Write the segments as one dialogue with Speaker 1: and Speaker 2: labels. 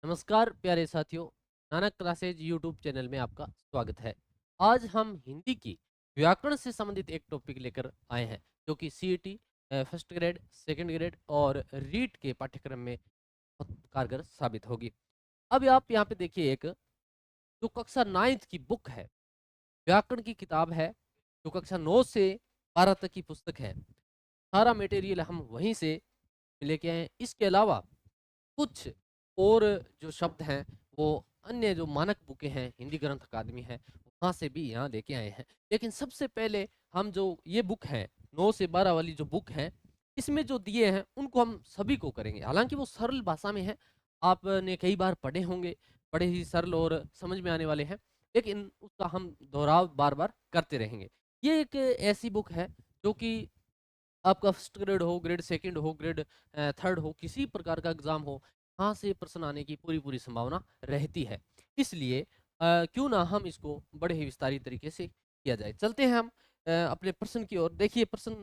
Speaker 1: नमस्कार प्यारे साथियों, नानक क्लासेज यूट्यूब चैनल में आपका स्वागत है। आज हम हिंदी की व्याकरण से संबंधित एक टॉपिक लेकर आए हैं जो कि CET first grade, second grade और रीट के पाठ्यक्रम में बहुत कारगर साबित होगी। अब आप यहाँ पे देखिए, एक जो कक्षा 9th की बुक है, व्याकरण की किताब है, जो कक्षा 9 से 12 तक की पुस्तक है। सारा मटेरियल हम वहीं से लेके आए हैं। इसके अलावा कुछ और जो शब्द हैं वो अन्य जो मानक बुकें हैं, हिंदी ग्रंथ अकादमी है, वहाँ से भी यहाँ लेके आए हैं। लेकिन सबसे पहले हम जो ये बुक है 9 से 12 वाली जो बुक है, इसमें जो दिए हैं उनको हम सभी को करेंगे। हालांकि वो सरल भाषा में है, आपने कई बार पढ़े होंगे, बड़े ही सरल और समझ में आने वाले हैं, लेकिन उसका हम दोहराव बार बार करते रहेंगे। ये एक ऐसी बुक है जो कि आपका फर्स्ट ग्रेड हो, ग्रेड सेकंड हो, ग्रेड थर्ड हो, किसी प्रकार का एग्जाम हो, यहाँ से प्रश्न आने की पूरी पूरी संभावना रहती है। इसलिए क्यों ना हम इसको बड़े ही विस्तारित तरीके से किया जाए। चलते हैं हम अपने प्रश्न की ओर। देखिए, प्रश्न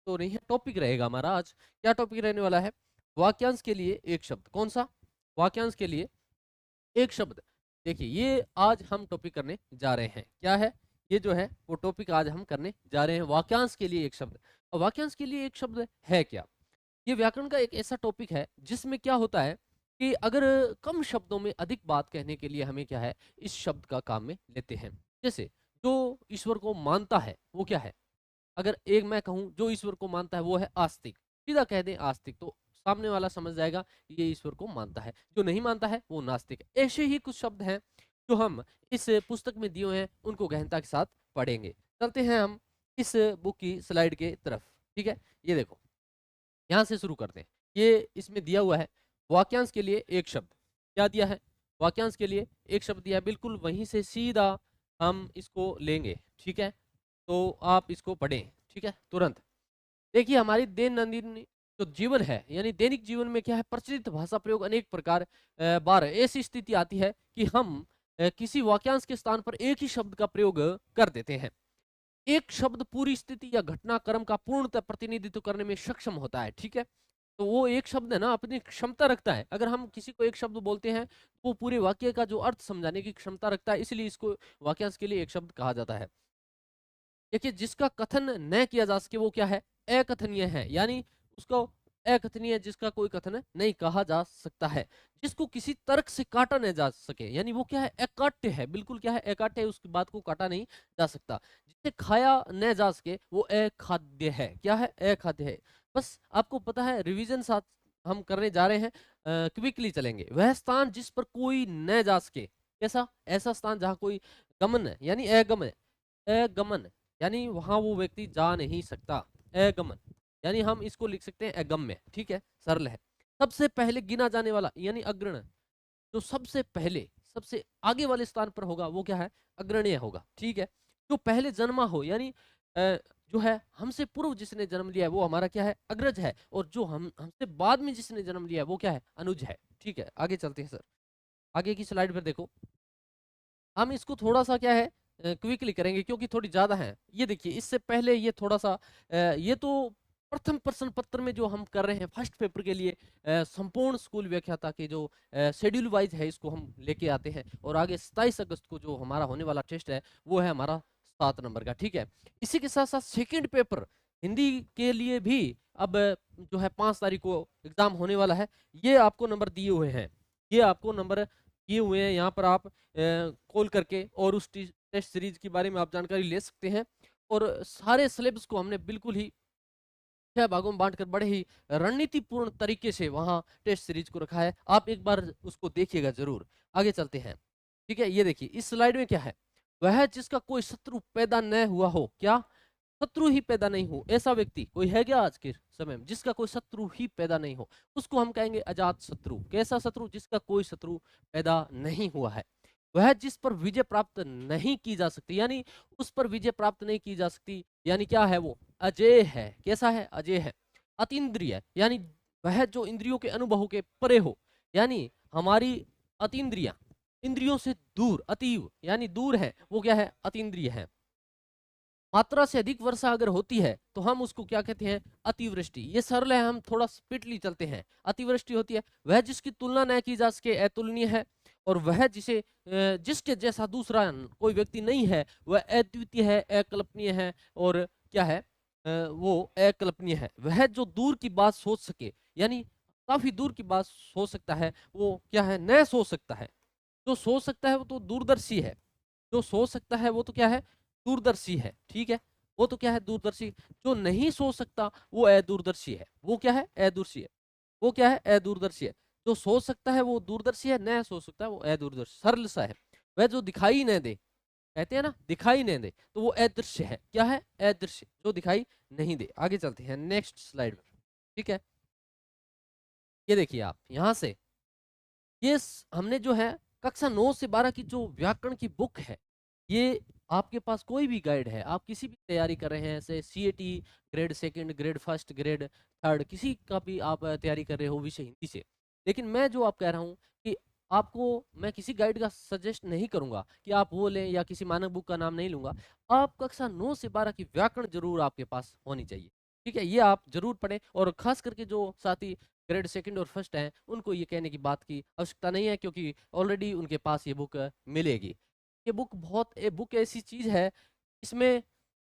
Speaker 1: तो नहीं है, टॉपिक रहेगा हमारा आज। क्या टॉपिक रहने वाला है? वाक्यांश के लिए एक शब्द। कौन सा? वाक्यांश के लिए एक शब्द। देखिए, ये आज हम टॉपिक करने जा रहे हैं। क्या है? ये जो है वो टॉपिक आज हम करने जा रहे हैं, वाक्यांश के लिए एक शब्द। अब वाक्यांश के लिए एक शब्द है क्या? ये व्याकरण का एक ऐसा टॉपिक है जिसमें क्या होता है कि अगर कम शब्दों में अधिक बात कहने के लिए हमें क्या है, इस शब्द का काम में लेते हैं। जैसे, जो ईश्वर को मानता है वो क्या है? अगर एक मैं कहूं जो ईश्वर को मानता है वो है आस्तिक, सीधा कह दें आस्तिक, तो सामने वाला समझ जाएगा ये ईश्वर को मानता है। जो नहीं मानता है वो नास्तिक है। ऐसे ही कुछ शब्द हैं जो हम इस पुस्तक में दिए हुए हैं, उनको गहनता के साथ पढ़ेंगे। चलते हैं हम इस बुक की स्लाइड के तरफ। ठीक है, ये देखो, यहाँ से शुरू करते हैं। ये इसमें दिया हुआ है वाक्यांश के लिए एक शब्द। क्या दिया है? वाक्यांश के लिए एक शब्द दिया है, बिल्कुल वहीं से सीधा हम इसको लेंगे। ठीक है, तो आप इसको पढ़ें। ठीक है, तुरंत। देखिए, हमारी दैनंदिन जो जीवन है, यानी दैनिक जीवन में क्या है, प्रचलित भाषा प्रयोग अनेक प्रकार बार ऐसी स्थिति आती है कि हम किसी वाक्यांश के स्थान पर एक ही शब्द का प्रयोग कर देते हैं। एक शब्द पूरी स्थिति या घटनाक्रम का पूर्णतः प्रतिनिधित्व करने में सक्षम होता है। ठीक है, तो वो एक शब्द है ना, अपनी क्षमता रखता है। अगर हम किसी को एक शब्द बोलते हैं, वो पूरे वाक्य का जो अर्थ समझाने की क्षमता रखता है, इसलिए इसको वाक्यांश के लिए एक शब्द कहा जाता है। देखिए, जिसका कथन न किया जा सके वो क्या है? अकथनीय है। यानी उसको अकथनीय, जिसका कोई कथन नहीं कहा जा सकता है। जिसको किसी तर्क से काटा न जा सके, यानी वो क्या है? अकाट्य है। बिल्कुल क्या है? अकाट्य है, उसकी बात को काटा नहीं जा सकता। जिसे खाया न जा सके वो अखाद्य है। क्या है? अखाद्य है। बस आपको पता है, रिवीजन साथ हम करने जा रहे हैं, क्विकली चलेंगे। वह स्थान जिस पर कोई न जा सके। कैसा? ऐसा स्थान जहां कोई गमन यानी अगमन, अगमन यानी वहां वो व्यक्ति जा नहीं सकता। अगमन यानी हम इसको लिख सकते हैं अगम्य। ठीक है, सरल है। सबसे पहले गिना जाने वाला यानी अग्रण, जो सबसे पहले सबसे आगे वाले स्थान पर होगा वो क्या है? अग्रणीय होगा। ठीक है, जो पहले जन्मा हो, यानी जो है हमसे पूर्व जिसने जन्म लिया है वो हमारा क्या है? अग्रज है। और जो हमसे बाद में जिसने जन्म लिया है वो क्या है? अनुज है। ठीक है, आगे चलते हैं सर। आगे की स्लाइड पर देखो, हम इसको थोड़ा सा क्या है, क्विकली करेंगे क्योंकि थोड़ी ज्यादा है। ये देखिए, इससे पहले ये थोड़ा सा ये तो प्रथम प्रश्न पत्र में जो हम कर रहे हैं फर्स्ट पेपर के लिए, संपूर्ण स्कूल व्याख्याता के जो शेड्यूल वाइज है, इसको हम लेके आते हैं। और आगे 27 अगस्त को जो हमारा होने वाला टेस्ट है वो है हमारा 7 नंबर का। ठीक है, इसी के साथ साथ सेकेंड पेपर हिंदी के लिए भी अब जो है 5 तारीख को एग्जाम होने वाला है। ये आपको नंबर दिए हुए हैं, ये आपको नंबर दिए हुए हैं। यहाँ पर आप कॉल करके और उस टेस्ट सीरीज के बारे में आप जानकारी ले सकते हैं। और सारे सिलेबस को हमने बिल्कुल ही 6 भागों में बांटकर बड़े ही रणनीतिपूर्ण तरीके से वहाँ टेस्ट सीरीज को रखा है। आप एक बार उसको देखिएगा जरूर। आगे चलते हैं। ठीक है, ये देखिए, इस स्लाइड में क्या है? वह जिसका कोई शत्रु पैदा न हुआ हो। क्या? शत्रु ही पैदा नहीं हो, ऐसा व्यक्ति कोई है क्या आज के समय में जिसका कोई शत्रु ही पैदा नहीं हो? उसको हम कहेंगे अजात शत्रु। कैसा शत्रु? जिसका कोई शत्रु पैदा नहीं हुआ है। वह जिस पर विजय प्राप्त नहीं की जा सकती, यानी उस पर विजय प्राप्त नहीं की जा सकती, यानी क्या है? वो अजय है। कैसा है? अजय है। अतीन्द्रिय यानी वह जो इंद्रियों के अनुभवों के परे हो, यानी हमारी अतीन्द्रिया इंद्रियों से दूर, अतीव यानी दूर है, वो क्या है? अतीन्द्रिय है। मात्रा से अधिक वर्षा अगर होती है तो हम उसको क्या कहते हैं, अतिवृष्टि। ये सरल है, हम थोड़ा स्पीडली चलते हैं। अतिवृष्टि होती है वह जिसकी तुलना न की जा सके, अतुलनीय है। और वह जिसके जैसा दूसरा कोई व्यक्ति नहीं है, वह अद्वितीय है, अकल्पनीय है। और क्या है, वो अकल्पनीय है। वह जो दूर की बात सोच सके, यानी काफी दूर की बात सोच सकता है, वो क्या है, न सोच सकता है। जो सोच सकता है वो तो दूरदर्शी है। जो सोच सकता है वो तो क्या है, दूरदर्शी है। ठीक है, वो तो क्या है, दूरदर्शी। जो नहीं सोच सकता वो अदूरदर्शी है। वो क्या है, अदूरदर्शी है। वो क्या है, अदूरदर्शी है। जो सोच सकता है वो दूरदर्शी है, न सोच सकता है वो अदूरदर्शी। सरल सा है। वह जो दिखाई न दे, कहते हैं ना, दिखाई नहीं दे, तो वो अदृश्य है। क्या है, अदृश्य, जो दिखाई नहीं दे। आगे चलते हैं नेक्स्ट स्लाइड पर। ठीक है, ये देखिए आप यहां से, हमने जो है कक्षा 9 से 12 की जो व्याकरण की बुक है, ये आपके पास कोई भी गाइड है, आप किसी भी तैयारी कर रहे हैं, जैसे CAT grade second, grade first, grade third, किसी का भी आप तैयारी कर रहे हो विषय हिंदी से। लेकिन मैं जो आप कह रहा हूँ कि आपको मैं किसी गाइड का सजेस्ट नहीं करूंगा कि आप वो लें, या किसी मानक बुक का नाम नहीं लूंगा। आप कक्षा 9 से 12 की व्याकरण जरूर आपके पास होनी चाहिए। ठीक है, ये आप जरूर पढ़ें। और खास करके जो साथी ग्रेड सेकंड और फर्स्ट हैं, उनको ये कहने की बात की आवश्यकता नहीं है, क्योंकि ऑलरेडी उनके पास ये बुक मिलेगी। ये बुक ऐसी चीज है, इसमें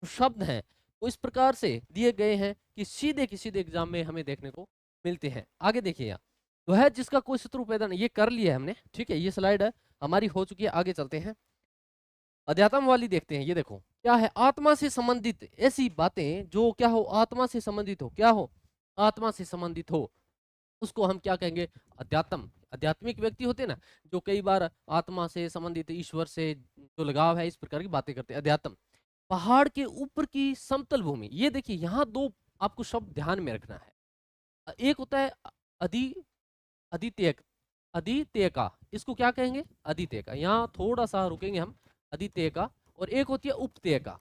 Speaker 1: शब्द हैं वो इस प्रकार से दिए गए हैं कि सीधे के सीधे एग्जाम में हमें देखने को मिलते हैं। आगे देखिए यहाँ, वह जिसका कोई शत्रु पैदा नहीं, ये कर लिया है हमने। ठीक है, ये स्लाइड है हमारी हो चुकी है। आगे चलते हैं, अध्यात्म वाली देखते हैं। ये देखो क्या है, आत्मा से संबंधित ऐसी बातें जो क्या हो, आत्मा से संबंधित हो। क्या हो, आत्मा से संबंधित हो, उसको हम क्या कहेंगे, अध्यात्म। आध्यात्मिक व्यक्ति होते हैं ना, जो कई बार आत्मा से संबंधित, ईश्वर से जो लगाव है, इस प्रकार की बातें करते हैं, अध्यात्म। पहाड़ के ऊपर की समतल भूमि, ये देखिए यहाँ दो आपको शब्द ध्यान में रखना है। एक होता है अधि अदित्य अदित्य का, इसको क्या कहेंगे, अदित्य का। यहाँ थोड़ा सा रुकेंगे हम, अदित्य का। और एक होती है उपत्य का,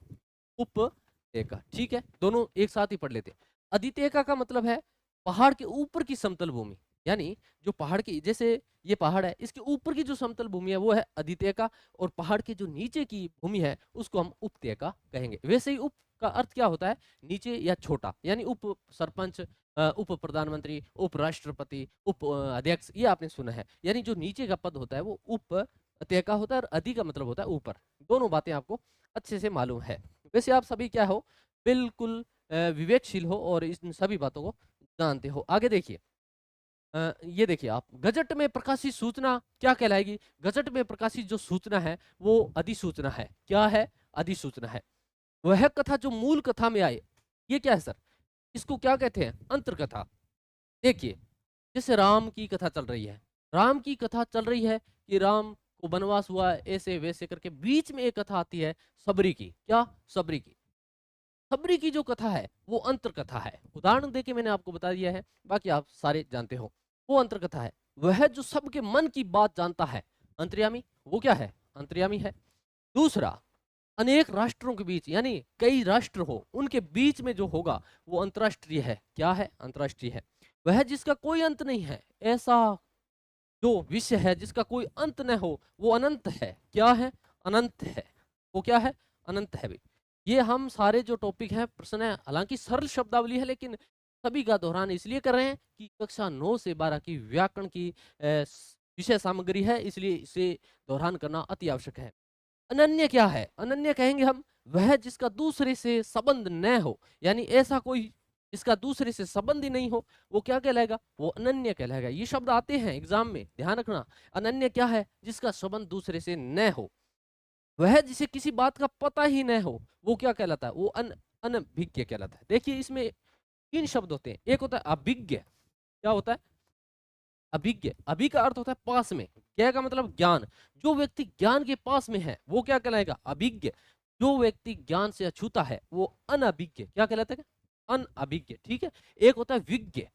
Speaker 1: उपत्य का। ठीक है, दोनों एक साथ ही पढ़ लेते हैं। अदित्य का मतलब है पहाड़ के ऊपर की समतल भूमि, यानी जो पहाड़ की, जैसे ये पहाड़ है, इसके ऊपर की जो समतल भूमि है वो है अदित्य का। और पहाड़ के जो नीचे की भूमि है उसको हम उपत्य का कहेंगे। वैसे ही उप का अर्थ क्या होता है, नीचे या छोटा, यानी उप सरपंच, उप प्रधानमंत्री, उप राष्ट्रपति, उप अध्यक्ष, ये आपने सुना है। यानी जो नीचे का पद होता है वो उप अत्यय का होता है, और अधि का मतलब होता है ऊपर। दोनों बातें आपको अच्छे से मालूम है। वैसे आप सभी क्या हो, बिल्कुल विवेकशील हो और इन सभी बातों को जानते हो। आगे देखिए, ये देखिए आप, गजट में प्रकाशित सूचना क्या कहलाएगी। गजट में प्रकाशित जो सूचना है वो अधिसूचना है। क्या है, अधिसूचना है। वह कथा जो मूल कथा में आए, ये क्या है सर, इसको क्या कहते हैं, अंतर कथा। देखिए, जैसे राम की कथा चल रही है, राम की कथा चल रही है कि राम को वनवास हुआ, ऐसे वैसे करके बीच में एक कथा आती है सबरी की। क्या, सबरी की। सबरी की जो कथा है वो अंतर कथा है। उदाहरण देके मैंने आपको बता दिया है, बाकी आप सारे जानते हो। वो अंतर कथा है। वह जो सबके मन की बात जानता है, अंतर्यामी, वो क्या है, अंतर्यामी है। दूसरा, अनेक राष्ट्रों के बीच, यानी कई राष्ट्र हो उनके बीच में जो होगा वो अंतरराष्ट्रीय है। क्या है, अंतरराष्ट्रीय है। वह जिसका कोई अंत नहीं है, ऐसा जो विषय है जिसका कोई अंत न हो, वो अनंत है। क्या है, अनंत है। वो क्या है, अनंत है भाई। ये हम सारे जो टॉपिक हैं, प्रश्न है, हालांकि सरल शब्दावली है, लेकिन सभी का दोहरान इसलिए कर रहे हैं कि कक्षा 9 से 12 की व्याकरण की विषय सामग्री है, इसलिए इसे दोहरान करना अति आवश्यक है। अनन्य क्या है, अनन्य कहेंगे हम वह जिसका दूसरे से संबंध न हो, यानी ऐसा कोई जिसका दूसरे से संबंध ही नहीं हो, वो क्या कहलाएगा, वो अनन्य कहलाएगा। ये शब्द आते हैं एग्जाम में, ध्यान रखना। अनन्य क्या है, जिसका संबंध दूसरे से न हो। वह जिसे किसी बात का पता ही न हो, वो क्या कहलाता है, वो अनभिज्ञ कहलाता है। देखिए इसमें तीन शब्द होते हैं। एक होता है अभिज्ञ, क्या होता है, अभिज्ञ। अभि का अर्थ होता है पास में, क्या का मतलब ज्ञान। जो व्यक्ति ज्ञान के पास में है वो क्या कहलाएगा, अभिज्ञ। जो व्यक्ति ज्ञान से अछूता है वो अनभिज्ञ, क्या कहलाता है, अनभिज्ञ। ठीक है, एक होता है विज्ञ।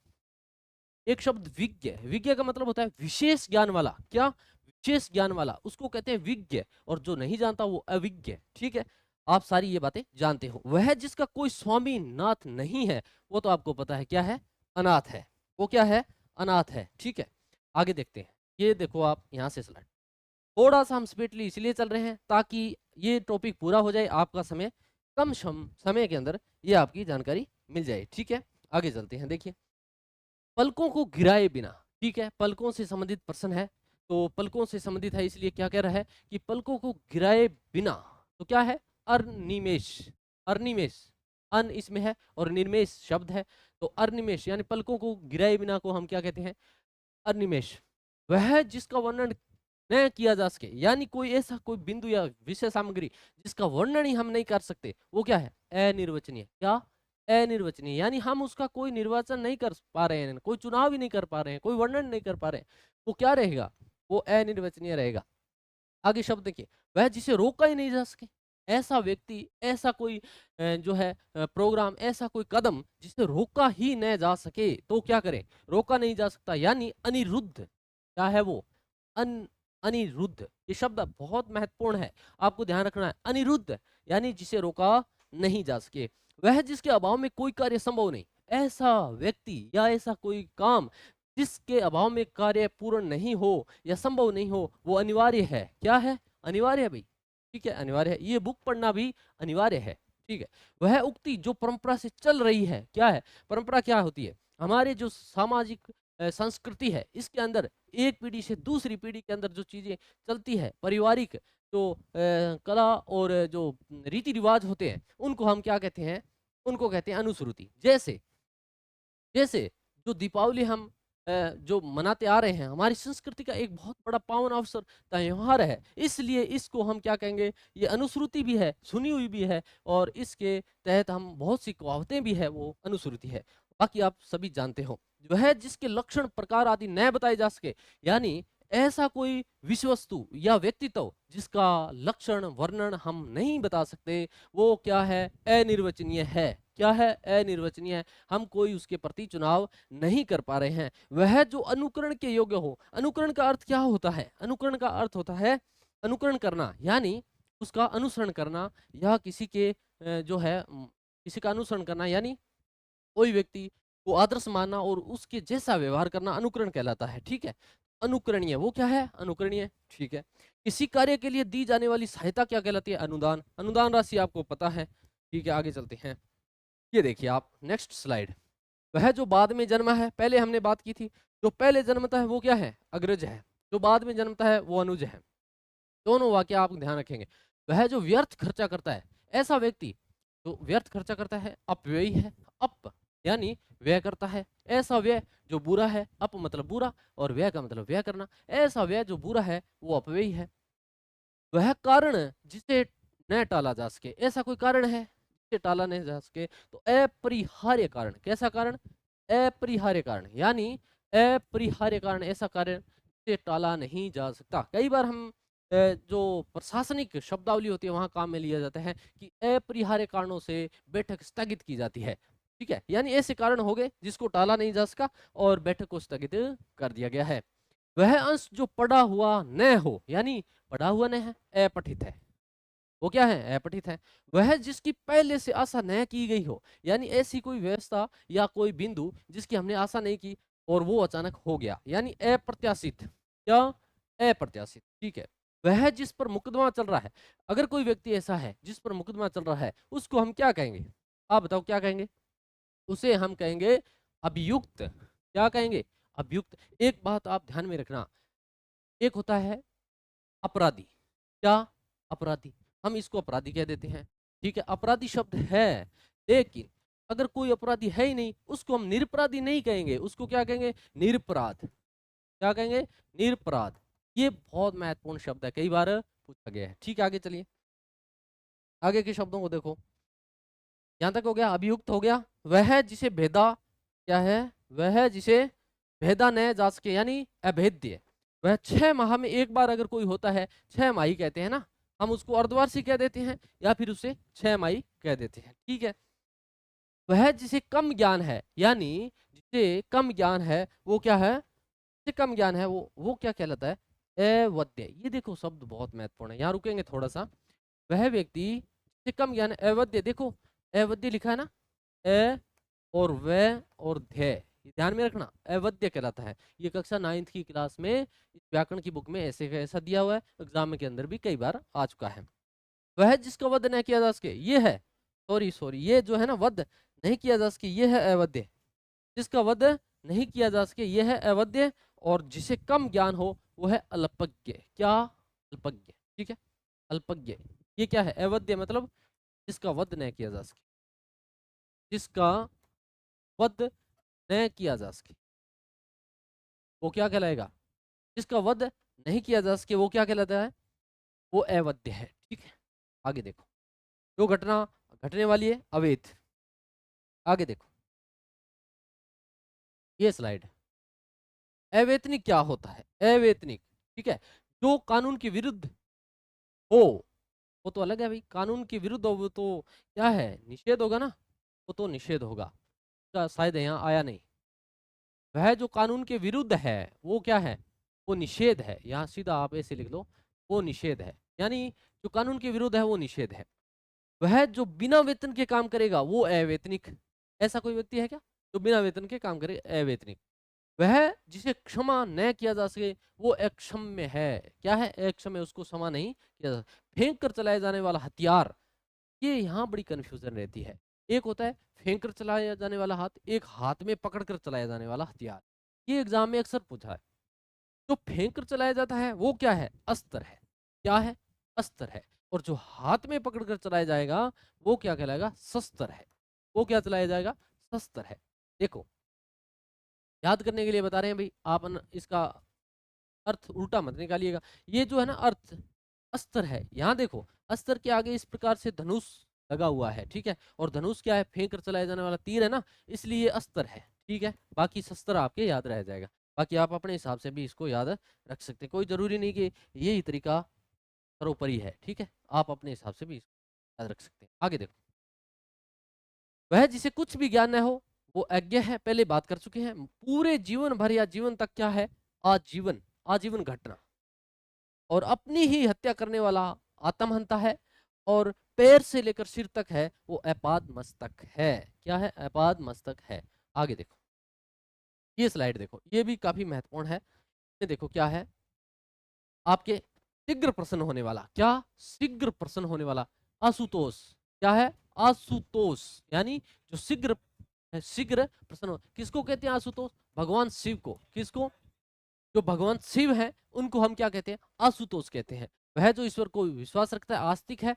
Speaker 1: एक शब्द विज्ञ, विज्ञ का मतलब होता है विशेष ज्ञान वाला। क्या, विशेष ज्ञान वाला, उसको कहते हैं विज्ञ। और जो नहीं जानता वो अविज्ञ। ठीक है, आप सारी ये बातें जानते हो। वह जिसका कोई स्वामी नाथ नहीं है, वो तो आपको पता है क्या है, अनाथ है। वो क्या है, अनाथ है। ठीक है, आगे देखते हैं। ये देखो आप यहाँ से स्लाइड, थोड़ा सा हम स्पीडली इसलिए चल रहे हैं ताकि ये टॉपिक पूरा हो जाए, आपका समय कम समय के अंदर ये आपकी जानकारी मिल जाए। ठीक है, आगे चलते हैं। देखिए, पलकों को गिराए बिना, ठीक है, पलकों से संबंधित प्रश्न है, तो पलकों से संबंधित है, इसलिए क्या कह रहा है कि पलकों को गिराए बिना, तो क्या है, अर्निमेश। अर्निमेश, अन इसमें है और निर्मेश शब्द है, तो अर्निमेश यानी पलकों को गिराए बिना को हम क्या कहते हैं, अर्निमेश। वह जिसका वर्णन न किया जा सके, यानी कोई ऐसा कोई बिंदु या विषय सामग्री जिसका वर्णन ही हम नहीं कर सकते, वो क्या है, अनिर्वचनीय। क्या, अनिर्वचनीय, यानी हम उसका कोई निर्वाचन नहीं कर पा रहे हैं, कोई चुनाव ही नहीं कर पा रहे हैं, कोई वर्णन नहीं कर पा रहे हैं, वो क्या रहेगा, वो अनिर्वचनीय रहेगा। आगे शब्द देखिए, वह जिसे रोका ही नहीं जा सके, ऐसा व्यक्ति, ऐसा कोई जो है प्रोग्राम, ऐसा कोई कदम जिसे रोका ही न जा सके, तो क्या करें, रोका नहीं जा सकता, यानी अनिरुद्ध। क्या है वो, अन अनिरुद्ध। ये शब्द बहुत महत्वपूर्ण है, आपको ध्यान रखना है। अनिरुद्ध यानी जिसे रोका नहीं जा सके। वह जिसके अभाव में कोई कार्य संभव नहीं, ऐसा व्यक्ति या ऐसा कोई काम जिसके अभाव में कार्य पूर्ण नहीं हो या संभव नहीं हो, वो अनिवार्य है। क्या है, अनिवार्य है भाई। ठीक है, अनिवार्य है, ये बुक पढ़ना भी अनिवार्य है। ठीक है, वह उक्ति जो परंपरा से चल रही है, क्या है, परंपरा क्या होती है, हमारे जो सामाजिक संस्कृति है, इसके अंदर एक पीढ़ी से दूसरी पीढ़ी के अंदर जो चीजें चलती है, पारिवारिक जो कला और जो रीति रिवाज होते हैं, उनको हम क्या कहते हैं, उनको कहते हैं अनुश्रुति। जैसे जैसे जो दीपावली हम जो मनाते आ रहे हैं, हमारी संस्कृति का एक बहुत बड़ा पावन अवसर त्योहार है, इसलिए इसको हम क्या कहेंगे, ये अनुश्रुति भी है, सुनी हुई भी है, और इसके तहत हम बहुत सी कहावतें भी है, वो अनुश्रुति है। बाकी आप सभी जानते हो, वह जिसके लक्षण प्रकार आदि न बताए जा सके, यानी ऐसा कोई विषय वस्तु या व्यक्तित्व जिसका लक्षण वर्णन हम नहीं बता सकते, वो क्या है, अनिर्वचनीय है। क्या है, अनिर्वचनीय है, हम कोई उसके प्रति चुनाव नहीं कर पा रहे हैं। वह जो अनुकरण के योग्य हो, अनुकरण का अर्थ क्या होता है, अनुकरण का अर्थ होता है अनुकरण करना, यानी उसका अनुसरण करना, या किसी के जो है किसी का अनुसरण करना, यानी कोई व्यक्ति को आदर्श मानना और उसके जैसा व्यवहार करना अनुकरण कहलाता है। ठीक है, अनुकरणीय, वो क्या है, अनुकरणीय। ठीक है, किसी कार्य के लिए दी जाने वाली सहायता क्या कहलाती है, अनुदान। अनुदान राशि आपको पता है। ठीक है, आगे चलते हैं। ये देखिए आप, नेक्स्ट स्लाइड। वह जो बाद में जन्मा है, पहले हमने बात की थी, जो पहले जन्मता है वो क्या है, अग्रज है, जो बाद में जन्मता है वो अनुज है। दोनों वाक्य आप ध्यान रखेंगे। वह जो व्यर्थ खर्चा करता है, ऐसा व्यक्ति जो व्यर्थ खर्चा करता है अपव्ययी है। अप यानी व्यय करता है, ऐसा व्यय जो बुरा है, अप मतलब बुरा और व्यय का मतलब व्यय करना, ऐसा व्यय जो बुरा है वो अपव्ययी है। वह कारण जिसे न टाला जा सके, ऐसा कोई कारण है जिसे टाला नहीं जा सके, तो अपरिहार्य कारण। कैसा कारण, अपरिहार्य कारण, यानी अपरिहार्य कारण, ऐसा कारण जिसे टाला नहीं जा सकता। कई बार हम जो प्रशासनिक शब्दावली होती है वहां काम में लिया जाता है कि अपरिहार्य कारणों से बैठक स्थगित की जाती है। ठीक है, यानी ऐसे कारण हो गए जिसको टाला नहीं जा सका और बैठक को स्थगित कर दिया गया है। वह अंश जो पढ़ा हुआ न हो, यानी पढ़ा हुआ न है, अपठित है, वो क्या है, अपठित है। वह जिसकी पहले से आशा न की गई हो, यानी ऐसी कोई व्यवस्था या कोई बिंदु जिसकी हमने आशा नहीं की और वो अचानक हो गया, यानी अप्रत्याशित। क्या, अप्रत्याशित। ठीक है, वह जिस पर मुकदमा चल रहा है, अगर कोई व्यक्ति ऐसा है जिस पर मुकदमा चल रहा है, उसको हम क्या कहेंगे, आप बताओ क्या कहेंगे, उसे हम कहेंगे अभियुक्त। क्या कहेंगे, अभियुक्त। एक बात आप ध्यान में रखना, एक होता है अपराधी। क्या, अपराधी, हम इसको अपराधी कह देते हैं। ठीक है, अपराधी शब्द है, लेकिन अगर कोई अपराधी है ही नहीं, उसको हम निरपराधी नहीं कहेंगे, उसको क्या कहेंगे, निरपराध। क्या कहेंगे, निरपराध। ये बहुत महत्वपूर्ण शब्द है, कई बार पूछा गया है। ठीक है, आगे चलिए, आगे के शब्दों को देखो। यहां तक हो गया, अभियुक्त हो गया। वह जिसे भेदा, क्या है, वह जिसे भेदा न जा सके, यानी अभेद्य। वह 6 माह में एक बार अगर कोई होता है, 6 माही कहते हैं ना, हम उसको अर्धवार्षिक कह देते हैं या फिर उसे 6 माही कह देते हैं। ठीक है, वह जिसे कम ज्ञान है, यानी जिसे कम ज्ञान है वो क्या है, जिसे कम ज्ञान है वो क्या कहलाता है, अवध्य। ये देखो शब्द बहुत महत्वपूर्ण है, यहाँ रुकेंगे थोड़ा सा। वह व्यक्ति जिसे कम ज्ञान है, अवध्य। देखो अवध्य लिखा है ना, अ और व और ध्य, ये ध्यान में रखना, अवध्य कहलाता है। ये कक्षा 9th की क्लास में इस व्याकरण की बुक में ऐसे का ऐसा दिया हुआ है, एग्जाम के अंदर भी कई बार आ चुका है। वह जिसका वध न किया जा सके, ये है सॉरी ये जो है ना वध नहीं किया जा सके ये है अवध्य, जिसका वध नहीं किया जा सके ये है अवध्य, और जिसे कम ज्ञान हो वो है अल्पज्ञ। क्या? अल्पज्ञ, ठीक है। अल्पज्ञ ये क्या है? अवध्य मतलब जिसका वध नहीं किया जा सके, जिसका वध नहीं किया जा सके वो क्या कहलाएगा? जिसका वध नहीं किया जा सके वो क्या कहलाता है? वो अवध्य है, ठीक है। आगे देखो, जो घटना घटने वाली है अवैध। आगे देखो ये स्लाइड, अवैतनिक क्या होता है? अवैतनिक, ठीक है, जो कानून के विरुद्ध हो, वो तो अलग है भाई, कानून के विरुद्ध हो वो तो क्या है? निषेध होगा ना, वो तो निषेध होगा, उसका शायद यहाँ आया नहीं। वह जो कानून के विरुद्ध है वो क्या है? वो निषेध है, यहाँ सीधा आप ऐसे लिख लो, वो निषेध है। यानी जो कानून के विरुद्ध है वो निषेध है। वह जो बिना वेतन के काम करेगा वो अवैतनिक। ऐसा कोई व्यक्ति है क्या जो बिना वेतन के काम करे? अवैतनिक। वह जिसे क्षमा न किया जा सके वो अक्षम्य है। क्या है? अक्षम्य, उसको क्षमा नहीं किया जा सकता। फेंक कर चलाए जाने वाला हथियार, ये यहाँ बड़ी कंफ्यूजन रहती है। एक होता है फेंक कर चलाया जाने वाला हाथ, एक हाथ में पकड़ कर चलाया जाने वाला हथियार। ये एग्जाम में अक्सर पूछा है। जो फेंक कर चलाया जाता है वो क्या है? अस्त्र है। क्या है? अस्त्र है। और जो हाथ में पकड़ कर चलाया जाएगा वो क्या कहलाएगा? शस्त्र है। वो क्या चलाया जाएगा? शस्त्र है। देखो, याद करने के लिए बता रहे हैं भाई, आप इसका अर्थ उल्टा मत निकालिएगा। ये जो है ना अर्थ, अस्त्र है। यहाँ देखो, अस्त्र के आगे इस प्रकार से धनुष लगा हुआ है, ठीक है। और धनुष क्या है? फेंक कर चलाया जाने वाला तीर है ना, इसलिए ये अस्त्र है, ठीक है। बाकी शस्त्र आपके याद रह जाएगा। बाकी आप अपने हिसाब से भी इसको याद रख सकते हैं, कोई जरूरी नहीं कि यही तरीका सर्वोपरि है, ठीक है। आप अपने हिसाब से भी इसको याद रख सकते हैं। आगे देखो, वह जिसे कुछ भी ज्ञान न हो वो अज्ञ है, पहले बात कर चुके हैं। पूरे जीवन भर या जीवन तक क्या है? आजीवन, आजीवन घटना। और अपनी ही हत्या करने वाला आत्महंता है। और पैर से लेकर सिर तक है वो अपाद मस्तक है। क्या है? अपाद मस्तक है। आगे देखो, ये स्लाइड देखो, ये भी काफी महत्वपूर्ण है। ये देखो क्या है, आपके शीघ्र प्रसन्न होने वाला। क्या? शीघ्र प्रसन्न होने वाला आशुतोष। क्या है? आशुतोष, यानी जो शीघ्र शीघ्र प्रसन्न हो। किसको कहते हैं आशुतोष? भगवान शिव को। किसको? जो भगवान शिव हैं उनको हम क्या कहते हैं? आशुतोष कहते हैं। वह जो ईश्वर को विश्वास रखता है, आस्तिक है,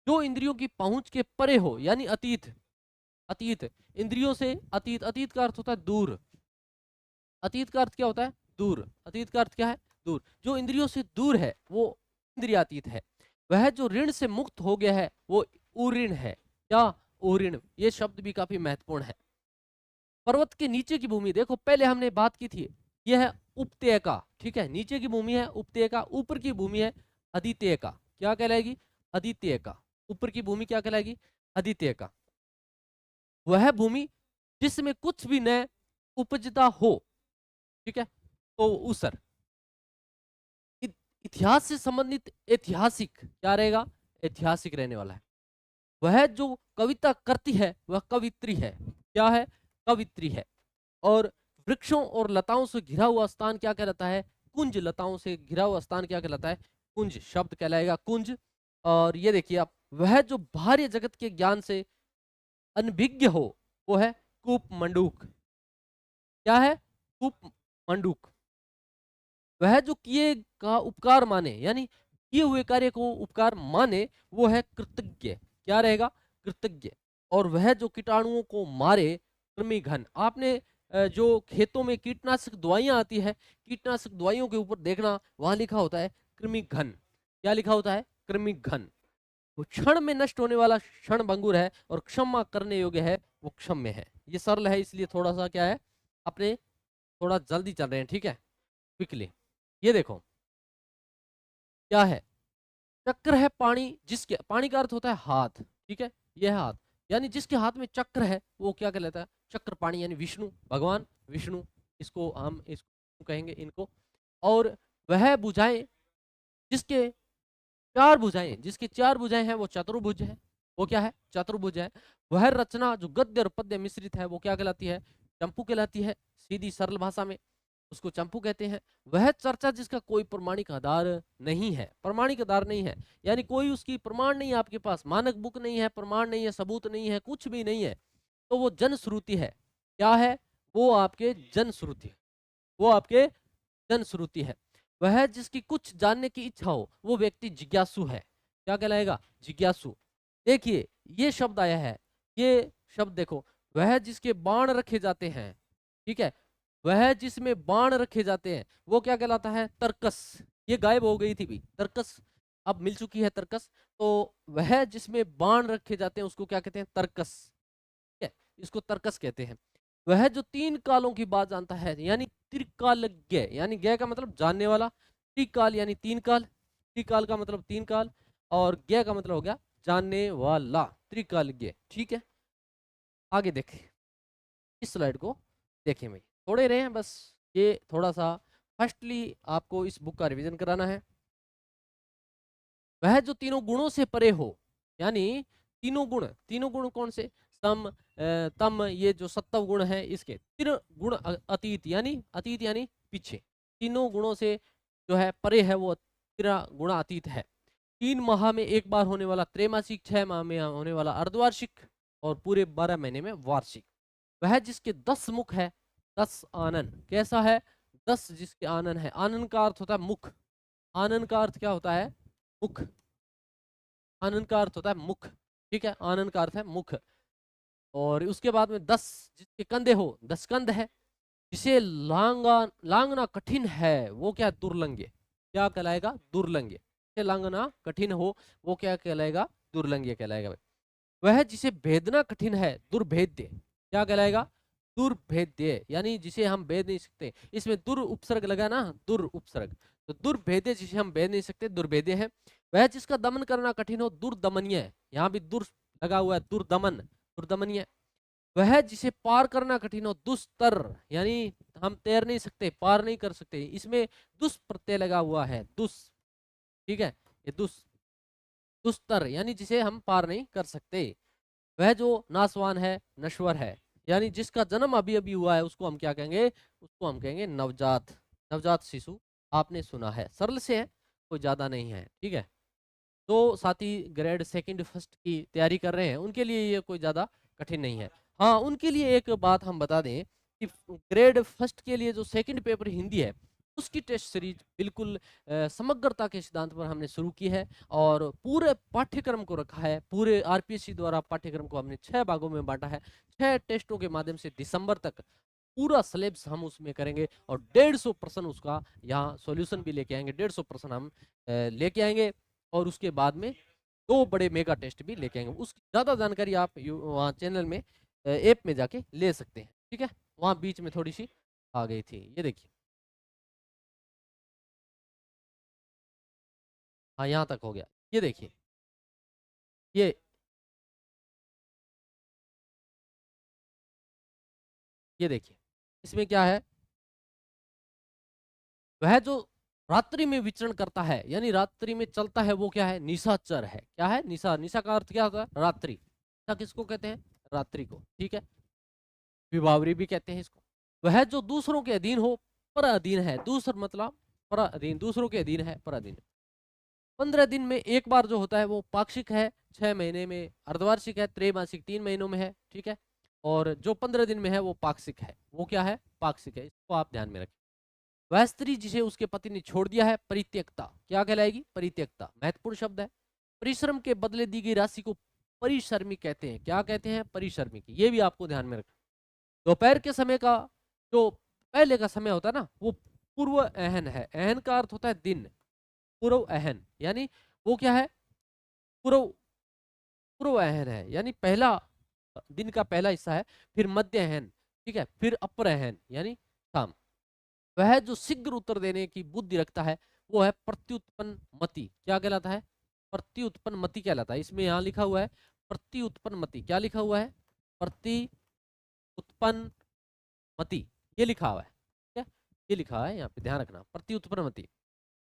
Speaker 1: जो इंद्रियों की पहुंच के परे हो, यानी अतीत। अतीत, इंद्रियों से अतीत। अतीत का अर्थ होता है दूर। अतीत का अर्थ क्या होता है? दूर। अतीत का अर्थ क्या है? दूर। जो इंद्रियों से दूर है वो इंद्रियातीत है। वह जो ऋण से मुक्त हो गया है वो उऋण है। क्या? उऋण। ये शब्द भी काफी महत्वपूर्ण है। पर्वत के नीचे की भूमि, देखो पहले हमने बात की थी, यह है उपत्यका, ठीक है। नीचे की भूमि है उपत्यका, ऊपर की भूमि है अदित्यका। क्या कहलाएगी? अदित्यका। ऊपर की भूमि क्या कहलाएगी? अदित्यका। वह भूमि जिसमें कुछ भी न उपजता हो, ठीक है, तो उसर। इतिहास से संबंधित ऐतिहासिक क्या रहेगा? ऐतिहासिक रहने वाला है। वह जो कविता करती है वह कवित्री है। क्या है? कवित्री है। और वृक्षों और लताओं से घिरा हुआ स्थान क्या कहलाता है? कुंज। लताओं से घिरा हुआ स्थान क्या कहलाता है? कुंज शब्द कहलाएगा, कुंज। और ये देखिए आप, वह जो बाह्य जगत के ज्ञान से अनभिज्ञ हो वो है कूप मंडूक। क्या है? कूप मंडूक। वह जो किए का उपकार माने, यानी किए हुए कार्य को उपकार माने, वो है कृतज्ञ। क्या रहेगा? कृतज्ञ। और वह जो कीटाणुओं को मारे, कृमि घन। आपने जो खेतों में कीटनाशक दवाइयां आती है, कीटनाशक दवाइयों के ऊपर देखना, वहां लिखा होता है कृमि घन। क्या लिखा होता है? कृमि घन। वो क्षण में नष्ट होने वाला क्षण भंगुर है, और क्षमा करने योग्य है वो क्षम्य है। ये सरल है, इसलिए थोड़ा सा क्या है, अपने थोड़ा जल्दी चल रहे हैं, ठीक है, क्विकली। ये देखो क्या है, चक्र है पानी, जिसके, पानी का अर्थ होता है हाथ, ठीक है, ये है हाथ। यानी जिसके हाथ में चक्र है वो क्या कहलाता है? चक्र पाणी, यानी विष्णु, भगवान विष्णु, इसको हम इसको कहेंगे इनको। और वह भुजाएं जिसके चार भुजाएं, जिसकी चार भुजाएं हैं वो चतुर्भुज है। वो क्या है? चतुर्भुज है। वह रचना जो गद्य और पद्य मिश्रित है वो क्या कहलाती है? चंपू कहलाती है, सीधी सरल भाषा में। उसको चंपू कहते हैं। वह चर्चा जिसका कोई प्रमाणिक आधार नहीं है, प्रमाणिक आधार नहीं है, यानी कोई उसकी प्रमाण नहीं है आपके पास, मानक बुक नहीं है, प्रमाण नहीं है, सबूत नहीं है, कुछ भी नहीं है, तो वो जनश्रुति है। क्या है? वो आपके जनश्रुति है, वो आपके जनश्रुति है। वह जिसकी कुछ जानने की इच्छा हो वो व्यक्ति जिज्ञासु है। क्या कहलाएगा? जिज्ञासु। देखिए ये शब्द आया है, ये शब्द देखो, वह जिसके बाण रखे जाते हैं, ठीक है, वह जिसमें बाण रखे जाते हैं वो क्या कहलाता है? तर्कस। ये गायब हो गई थी भी, तर्कस अब मिल चुकी है, तर्कस। तो वह जिसमें बाण रखे जाते हैं उसको क्या कहते हैं? तर्कस। ठीक है, इसको तर्कस कहते हैं। वह जो तीन कालों की बात जानता है, यानी त्रिकालज्ञ, यानी ज्ञ का मतलब जानने वाला, त्रिकाल यानी तीन काल, त्रिकाल का मतलब तीन काल, और ज्ञ का मतलब हो गया जानने वाला, त्रिकालज्ञ। ठीक है, आगे देखें, इस स्लाइड को देखें भाई, थोड़े रहे हैं बस, ये थोड़ा सा फर्स्टली आपको इस बुक का रिवीजन कराना है। वह जो तीनों गुणों से परे हो, यानी तीनों गुण, तीनों गुण कौन से? सम, तम, ये जो सत्व गुण है इसके तीन गुण अतीत, यानी अतीत यानी पीछे, तीनों गुणों से जो है परे है, वो तेरह गुणा अतीत है। 3 माह में एक बार होने वाला त्रैमासिक, 6 माह में होने वाला अर्धवार्षिक, और पूरे 12 महीने में वार्षिक। वह जिसके 10 मुख है, 10 आनन। कैसा है? 10 जिसके आनन है। आनन का अर्थ होता है मुख, आनन का अर्थ क्या होता है? मुख, आनन का अर्थ होता है मुख। ठीक है, आनन का अर्थ है मुख। और उसके बाद में 10 जिसके कंधे हो, 10 कंध है। जिसे लांगना कठिन है वो क्या? दुर्लंघ्य। क्या कहलाएगा? दुर्लंघ्य। जिसे लांगना कठिन हो वो क्या कहलाएगा? दुर्लंघ्य कहलाएगा भाई। वह जिसे भेदना कठिन है, दुर्भेद्य। क्या कहलाएगा? दुर्भेद्य, यानी जिसे हम भेद नहीं सकते। इसमें दुर उपसर्ग लगा ना, दुर उपसर्ग, तो दुर्भेद्य जिसे हम भेद नहीं सकते, दुर्भेद्य है। वह जिसका दमन करना कठिन हो, दुर्दमनीय। यहाँ भी दुर लगा हुआ है, दुर्दमन, दुर्दमनीय। वह जिसे पार करना कठिन हो, दुस्तर, यानी हम तैर नहीं सकते, पार नहीं कर सकते, इसमें दुस प्रत्यय लगा हुआ है, दुस। ठीक है, ये दुस्तर यानी जिसे हम पार नहीं कर सकते। वह जो नासवान है, नश्वर है, यानी जिसका जन्म अभी अभी हुआ है उसको हम क्या कहेंगे? उसको हम कहेंगे नवजात, नवजात शिशु। आपने सुना है, सरल से है, कोई ज्यादा नहीं है। ठीक है, तो साथी ग्रेड सेकंड फर्स्ट की तैयारी कर रहे हैं उनके लिए ये कोई ज़्यादा कठिन नहीं है। हाँ, उनके लिए एक बात हम बता दें कि ग्रेड फर्स्ट के लिए जो सेकंड पेपर हिंदी है उसकी टेस्ट सीरीज बिल्कुल समग्रता के सिद्धांत पर हमने शुरू की है, और पूरे पाठ्यक्रम को रखा है। पूरे आरपीएससी द्वारा पाठ्यक्रम को हमने 6 भागों में बांटा है। 6 टेस्टों के माध्यम से दिसंबर तक पूरा सिलेबस हम उसमें करेंगे, और 150 प्रश्न उसका यहाँ सॉल्यूशन भी लेके आएंगे, 150 प्रश्न हम लेके आएंगे। और उसके बाद में 2 बड़े मेगा टेस्ट भी लेके आएंगे। उसकी ज़्यादा जानकारी आप वहाँ चैनल में, ऐप में जाके ले सकते हैं। ठीक है, वहाँ बीच में थोड़ी सी आ गई थी, ये देखिए। हाँ, यहाँ तक हो गया, ये देखिए, ये ये देखिए, इसमें क्या है? वह जो रात्रि में विचरण करता है, यानी रात्रि में चलता है, वो क्या है? निशाचर है। क्या है? निशा। निशा का अर्थ क्या होता है? रात्रि। निशा किसको कहते हैं? रात्रि को। ठीक है, विभावरी भी कहते हैं इसको। वह जो दूसरों के अधीन हो, पर अधीन है। दूसर मतलब पर अधीन, दूसरों के अधीन है, पर अधीन। 15 दिन में एक बार जो होता है वो पाक्षिक है, 6 महीने में अर्धवार्षिक है, त्रैमासिक 3 महीनों में है। ठीक है, और जो 15 दिन में है वो पाक्षिक है। वो क्या है? पाक्षिक है, इसको आप ध्यान में रखें। वह स्त्री जिसे उसके पति ने छोड़ दिया है, परित्यक्ता। क्या कहलाएगी? परित्यक्ता। महत्वपूर्ण शब्द है। परिश्रम के बदले दी गई राशि को परिश्रमी कहते हैं। क्या कहते हैं? परिश्रमी की। ये भी आपको ध्यान में रखना। दोपहर के समय का जो पहले का समय होता है ना, वो पूर्व अहन है। अहन का अर्थ होता है दिन, पूर्व अहन, यानी वो क्या है? पूर्व, पूर्व अहन है, यानी पहला दिन का पहला हिस्सा है। फिर मध्य अहन, ठीक है, फिर अपर अहन यानी शाम। वह जो शीघ्र उत्तर देने की बुद्धि रखता है वो है प्रत्युत्पन्न मति। क्या कहलाता है? प्रत्युत्पन्न मति कहलाता है। इसमें यहाँ लिखा हुआ है प्रत्युत्पन्न मति। क्या लिखा हुआ है? प्रति उत्पन्न मति, ये लिखा हुआ है। ठीक है, ये लिखा है यहाँ पे, ध्यान रखना, प्रति उत्पन्न मति।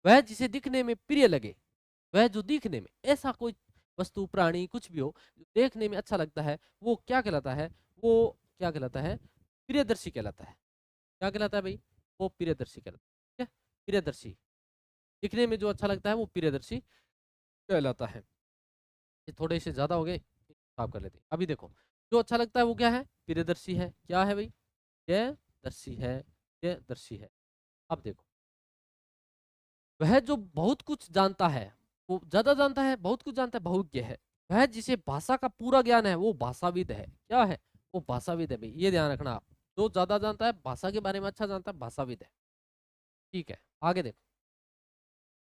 Speaker 1: वह जिसे दिखने में प्रिय लगे, वह जो दिखने में, ऐसा कोई वस्तु, प्राणी, कुछ भी हो जो देखने में अच्छा लगता है, वो क्या कहलाता है? वो क्या कहलाता है? प्रियदर्शी कहलाता है। क्या कहलाता है भाई? वो प्रियदर्शी कहलाता है। ठीक है, प्रियदर्शी, दिखने में जो अच्छा लगता है वो प्रियदर्शी कहलाता है। ये थोड़े से ज्यादा हो गए, साफ कर लेते हैं। अभी देखो, जो अच्छा लगता है वो क्या है, प्रियदर्शी है। क्या है भाई, ये दर्शी है, ये दर्शी है। अब देखो, वह जो बहुत कुछ जानता है, वो ज्यादा जानता है, बहुत कुछ जानता है, बहुज्ञ है। वह जिसे भाषा का पूरा ज्ञान है वो भाषाविद है। क्या है, वो भाषाविद है भाई, ये ध्यान रखना आप। जो ज्यादा जानता है, भाषा के बारे में अच्छा जानता है, भाषाविद है। ठीक है, आगे देखो,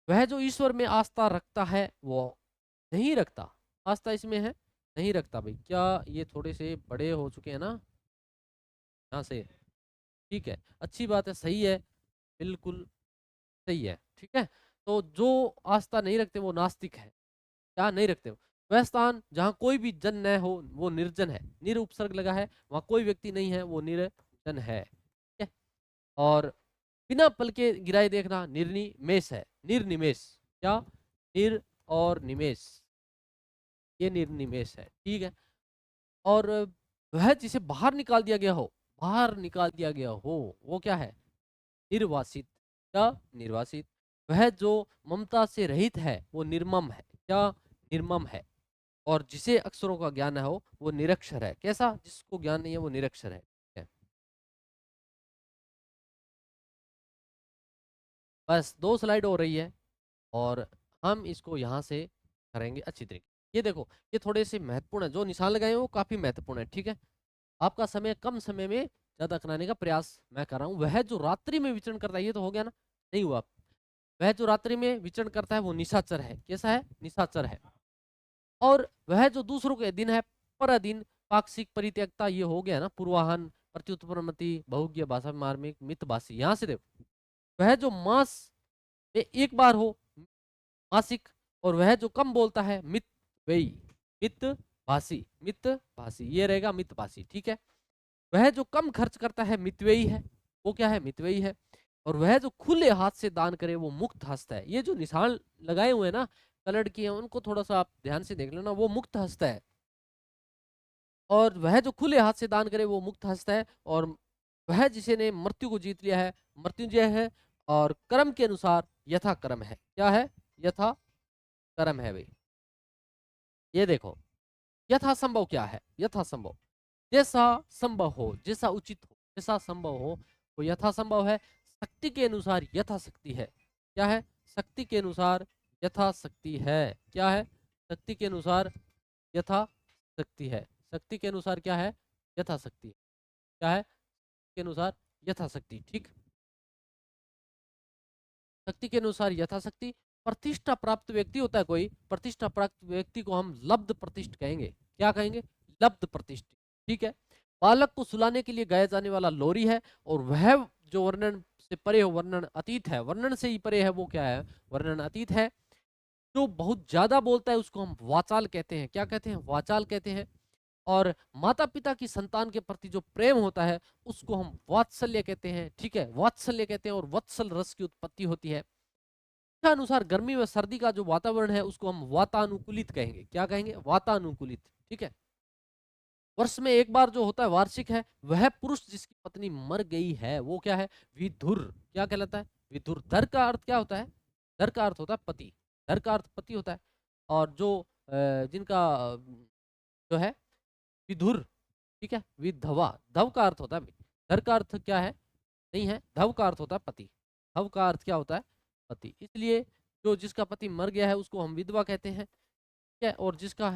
Speaker 1: वह जो ईश्वर में आस्था रखता है वो नहीं रखता, आस्था इसमें है नहीं रखता भाई। क्या ये थोड़े से बड़े हो चुके हैं ना यहाँ से। ठीक है, अच्छी बात है, सही है, बिल्कुल सही है। ठीक है, तो जो आस्था नहीं रखते वो नास्तिक है। क्या नहीं रखते हो, वह स्थान जहाँ कोई भी जन न हो वो निर्जन है। निर उपसर्ग लगा है, वहां कोई व्यक्ति नहीं है, वो निर्जन है। ठीक है, और बिना पल के गिराए देखना निर्निमेष है। निर्निमेष, क्या, निर और निमेष, ये निर्निमेष है। ठीक है, और वह जिसे बाहर निकाल दिया गया हो, बाहर निकाल दिया गया हो, वो क्या है, निर्वासित। क्या, निर्वासित। वह जो ममता से रहित है वो निर्मम है। क्या, निर्मम है। और जिसे अक्षरों का ज्ञान है हो वो निरक्षर है। कैसा, जिसको ज्ञान नहीं है वो निरक्षर है। ठीक है? बस 2 स्लाइड हो रही है और हम इसको यहाँ से करेंगे अच्छी तरीके। ये देखो, ये थोड़े से महत्वपूर्ण है, जो निशान लगाए हैं वो काफी महत्वपूर्ण है। ठीक है, आपका समय कम समय में ज्यादा कराने का प्रयास मैं कर रहा हूँ। वह जो रात्रि में विचरण करता है, ये तो हो गया ना, नहीं हुआ। वह जो रात्रि में विचरण करता है वो निशाचर है। कैसा है, निशाचर है। और वह जो दूसरों के दिन है, पर अधीन, पाक्षिक, परित्यक्ता, ये हो गया ना, पूर्वाहन, प्रत्युत्पन्नमति, बहुज्ञ, भाषा मार्मिक, मितभाषी। यहाँ से देखो, वह जो मास में एक बार हो, मासिक। और वह जो कम बोलता है, मित व्ययी, मित भाषी, मित भाषी, ये रहेगा मित भाषी। ठीक है, वह जो कम खर्च करता है मितव्ययी है। वो क्या है, मितव्ययी है। और वह जो खुले हाथ से दान करे वो मुक्त हस्त है। ये जो निशान लगाए हुए हैं ना, कलर किए हैं, उनको थोड़ा सा आप ध्यान से देख लेना, वो मुक्त हस्त है। और वह जो खुले हाथ से दान करे वो मुक्त हस्त है। और वह जिसे ने मृत्यु को जीत लिया है, मृत्युंजय है। और कर्म के अनुसार यथा कर्म है। क्या है, यथा कर्म है भाई। ये देखो, यथा संभव क्या है, यथा संभव, जैसा संभव हो, जैसा उचित हो, जैसा संभव हो, वो यथा संभव है। शक्ति के अनुसार यथा शक्ति है। क्या है, शक्ति के अनुसार यथा शक्ति है। क्या है, शक्ति के अनुसार यथा शक्ति है। शक्ति के अनुसार क्या है, यथा शक्ति। क्या है, के अनुसार यथाशक्ति। ठीक, शक्ति के अनुसार यथाशक्ति। प्रतिष्ठा प्राप्त व्यक्ति होता है कोई, प्रतिष्ठा प्राप्त व्यक्ति को हम लब्ध प्रतिष्ठ कहेंगे। क्या कहेंगे, लब्ध प्रतिष्ठ। ठीक है, बालक को सुलाने के लिए गाया जाने वाला लोरी है। और वह जो वर्णन से परे हो, वर्णन अतीत है, वर्णन से ही परे है, वो क्या है, वर्णन अतीत है। जो बहुत ज्यादा बोलता है उसको हम वाचाल कहते हैं। क्या कहते हैं, वाचाल कहते हैं। और माता पिता की संतान के प्रति जो प्रेम होता है उसको हम वात्सल्य कहते हैं। ठीक है, वात्सल्य कहते हैं। और वत्सल रस की उत्पत्ति होती है। इसके अनुसार गर्मी व सर्दी का जो वातावरण है उसको हम वातानुकूलित कहेंगे। क्या कहेंगे, वातानुकूलित। ठीक है, वर्ष में एक बार जो होता है वार्षिक है। वह पुरुष जिसकी पत्नी मर गई है वो क्या है, विधुर। क्या कहलाता है, विधुर। धर का अर्थ क्या होता है, धर का अर्थ होता है पति, धर का अर्थ पति होता है। और जो जिनका जो है विधुर, ठीक है, विधवा, धव का अर्थ होता है, धर का अर्थ क्या है, नहीं है, धव का अर्थ होता है पति। धव का अर्थ क्या होता है, पति। इसलिए जो जिसका पति मर गया है उसको हम विधवा कहते हैं। ठीक है, और जिसका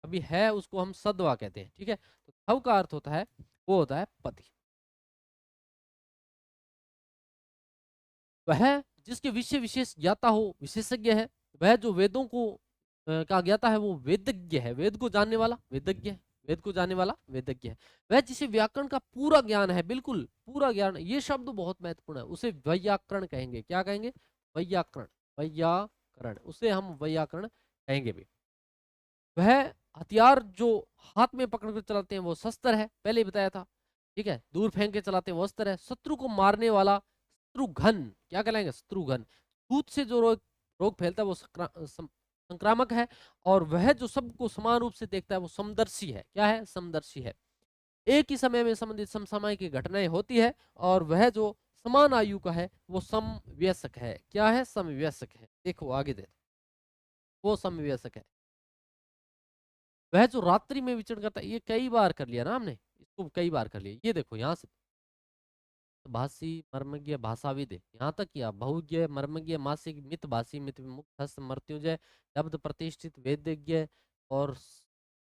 Speaker 1: अभी है उसको हम सदवा कहते हैं। ठीक है, तो धव का अर्थ होता है, वो होता है पति। वह जिसके विषय विशेष ज्ञाता हो, विशेषज्ञ है। वह जो वेदों को का ज्ञाता है वो वेदज्ञ है। वेद को जानने वाला वेदज्ञ है, वेद को जानने वाला वेदज्ञ है। वह जिसे व्याकरण का पूरा ज्ञान है, बिल्कुल पूरा ज्ञान, ये शब्द बहुत महत्वपूर्ण है, उसे वैयाकरण कहेंगे। क्या कहेंगे, वैयाकरण, वैयाकरण, उसे हम वैयाकरण कहेंगे भी। वह हथियार जो हाथ में पकड़ कर चलाते हैं वो शस्त्र है, पहले ही बताया था। ठीक है, दूर फेंक के चलाते हैं वो अस्त्र है। शत्रु को मारने वाला शत्रुघ्न, क्या कहलाएंगे, शत्रुघ्न। छूत से जो रोग रोग फैलता है वो संक्रामक है। और वह जो सबको समान रूप से देखता है वो समदर्शी है। क्या है, समदर्शी है। एक ही समय में संबंधित समसामयिक की घटनाएं होती है। और वह जो समान आयु का है वो समवयस्क है। क्या है? समवयस्क है। देखो आगे दे, वो समवयस्क है। वह जो रात्रि में विचरण करता है, ये कई बार कर लिया ना हमने, इसको कई बार कर लिया। ये देखो यहाँ से भाषी मर्मज्ञ भाषाविद, यहाँ तक किया बहुज्ञ मर्मज्ञ मासिक मित भाषी मित मुक्त हस्त मृत्युंजय शब्द प्रतिष्ठित वेदज्ञ और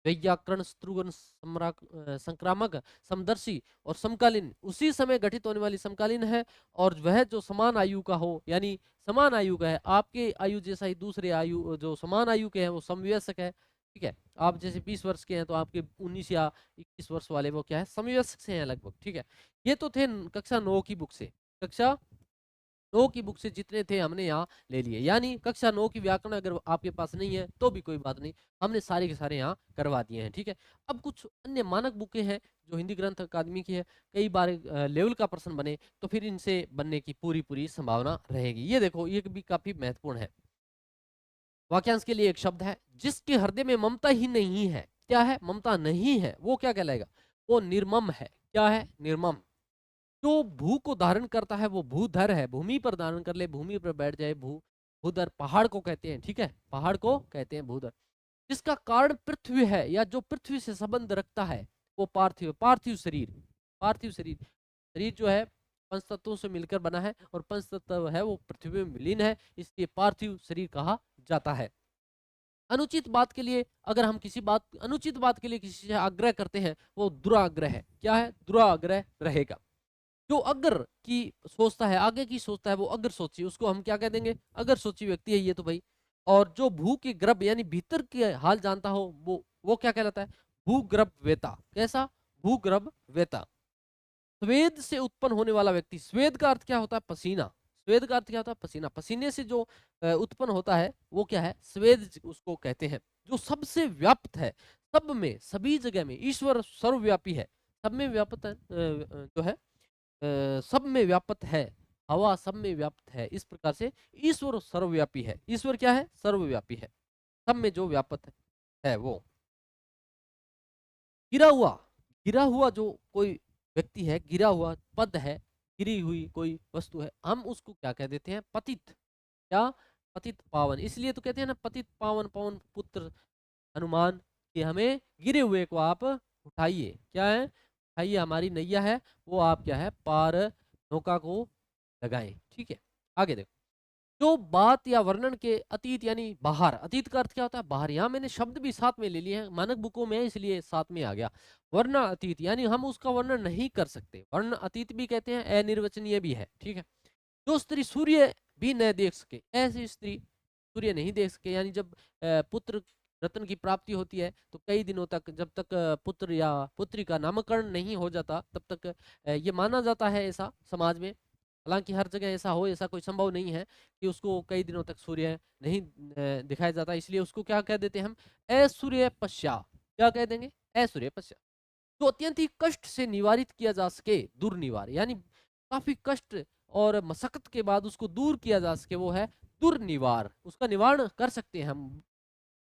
Speaker 1: वैयाकरण स्त्रुगन संक्रामक समदर्शी और समकालीन, उसी समय गठित होने वाली समकालीन है। और वह जो समान आयु का हो, यानी समान आयु का है, आपके आयु जैसा ही दूसरे आयु जो समान आयु के हैं वो समवयस्क है। ठीक है, आप जैसे 20 वर्ष के हैं तो आपके 19 या 21 वर्ष वाले वो क्या है? समवयस्क से हैं लगभग। ठीक है, ये तो थे कक्षा 9 की बुक से। कक्षा 9 की बुक से जितने थे हमने यहाँ ले लिए, यानी कक्षा 9 की व्याकरण अगर आपके पास नहीं है तो भी कोई बात नहीं, हमने सारे के सारे यहाँ करवा दिए हैं। ठीक है, अब कुछ अन्य मानक बुकें हैं जो हिंदी ग्रंथ अकादमी की है, कई बार लेवल का प्रश्न बने तो फिर इनसे बनने की पूरी पूरी संभावना रहेगी। ये देखो, ये भी काफी महत्वपूर्ण है। वाक्यांश के लिए एक शब्द है, जिसके हृदय में ममता ही नहीं है। क्या है? ममता नहीं है, वो क्या कहलाएगा? वो निर्मम है। क्या है? निर्मम। जो भू को धारण करता है वो भूधर है, भूमि पर धारण कर ले, भूमि पर बैठ जाए, भूधर। पहाड़ को कहते हैं। ठीक है, पहाड़ को कहते हैं भूधर। जिसका कारण पृथ्वी है या जो पृथ्वी से संबंध रखता है वो पार्थिव। पार्थिव शरीर, पार्थिव शरीर, शरीर जो है पंच तत्वों से मिलकर बना है और पंच तत्व है वो पृथ्वी में विलीन है, इसलिए पार्थिव शरीर कहा जाता है। अनुचित बात के लिए अगर हम किसी बात, अनुचित बात के लिए किसी से आग्रह करते हैं वो दुराग्रह है। क्या है? दुराग्रह रहेगा। जो अगर की सोचता है, आगे की सोचता है, वो अगर सोची, उसको हम क्या कह देंगे? अगर सोची व्यक्ति है ये तो भाई। और जो भू के गर्भ यानी भीतर के हाल जानता हो वो क्या कहलाता है? भूगर्भ वेता। कैसा? भूगर्भ वेता। स्वेद से उत्पन्न होने वाला व्यक्ति, स्वेद का अर्थ क्या होता है? पसीना। स्वेद का अर्थ क्या होता है? पसीना। पसीने से जो उत्पन्न होता है वो क्या है? स्वेद उसको कहते हैं। जो सबसे व्याप्त है, सब में, सभी जगह में, ईश्वर सर्वव्यापी है, सब में व्याप्त है, जो है सब में व्याप्त है, हवा सब में व्याप्त है। इस प्रकार से ईश्वर सर्वव्यापी है। ईश्वर क्या है? सर्वव्यापी है, सब में जो व्याप्त है वो। गिरा हुआ, गिरा हुआ जो कोई व्यक्ति है, गिरा हुआ पद है, गिरी हुई कोई वस्तु है, हम उसको क्या कह देते हैं? पतित। क्या? पतित पावन। इसलिए तो कहते हैं ना, पतित पावन पवन पुत्र हनुमान, कि हमें गिरे हुए को आप उठाइए। क्या है? उठाइए, हमारी नैया है वो आप क्या है? पार नौका को लगाएं। ठीक है, आगे देखो। जो बात या वर्णन के अतीत यानी बाहर, अतीत का अर्थ क्या होता है? बाहर। यहाँ मैंने शब्द भी साथ में ले लिए हैं, मानक बुकों में इसलिए साथ में आ गया। वर्ण अतीत यानी हम उसका वर्णन नहीं कर सकते, वर्ण अतीत भी कहते हैं, अनिर्वचनीय भी है। ठीक है, जो स्त्री सूर्य भी न देख सके, ऐसी स्त्री सूर्य नहीं देख सके, यानी जब पुत्र रत्न की प्राप्ति होती है तो कई दिनों तक, जब तक पुत्र या पुत्री का नामकरण नहीं हो जाता तब तक ये माना जाता है ऐसा समाज में। हालांकि हर जगह ऐसा हो, ऐसा कोई संभव नहीं है कि उसको कई दिनों तक सूर्य नहीं दिखाया जाता, इसलिए उसको क्या कह देते हैं हम? असूर्य पश्या। क्या कह देंगे? असूर्य पश्या। तो अत्यंत ही कष्ट से निवारित किया जा सके, दुर्निवार, यानी काफी कष्ट और मशक्कत के बाद उसको दूर किया जा सके, वो है दुर्निवार। उसका निवारण कर सकते हैं हम,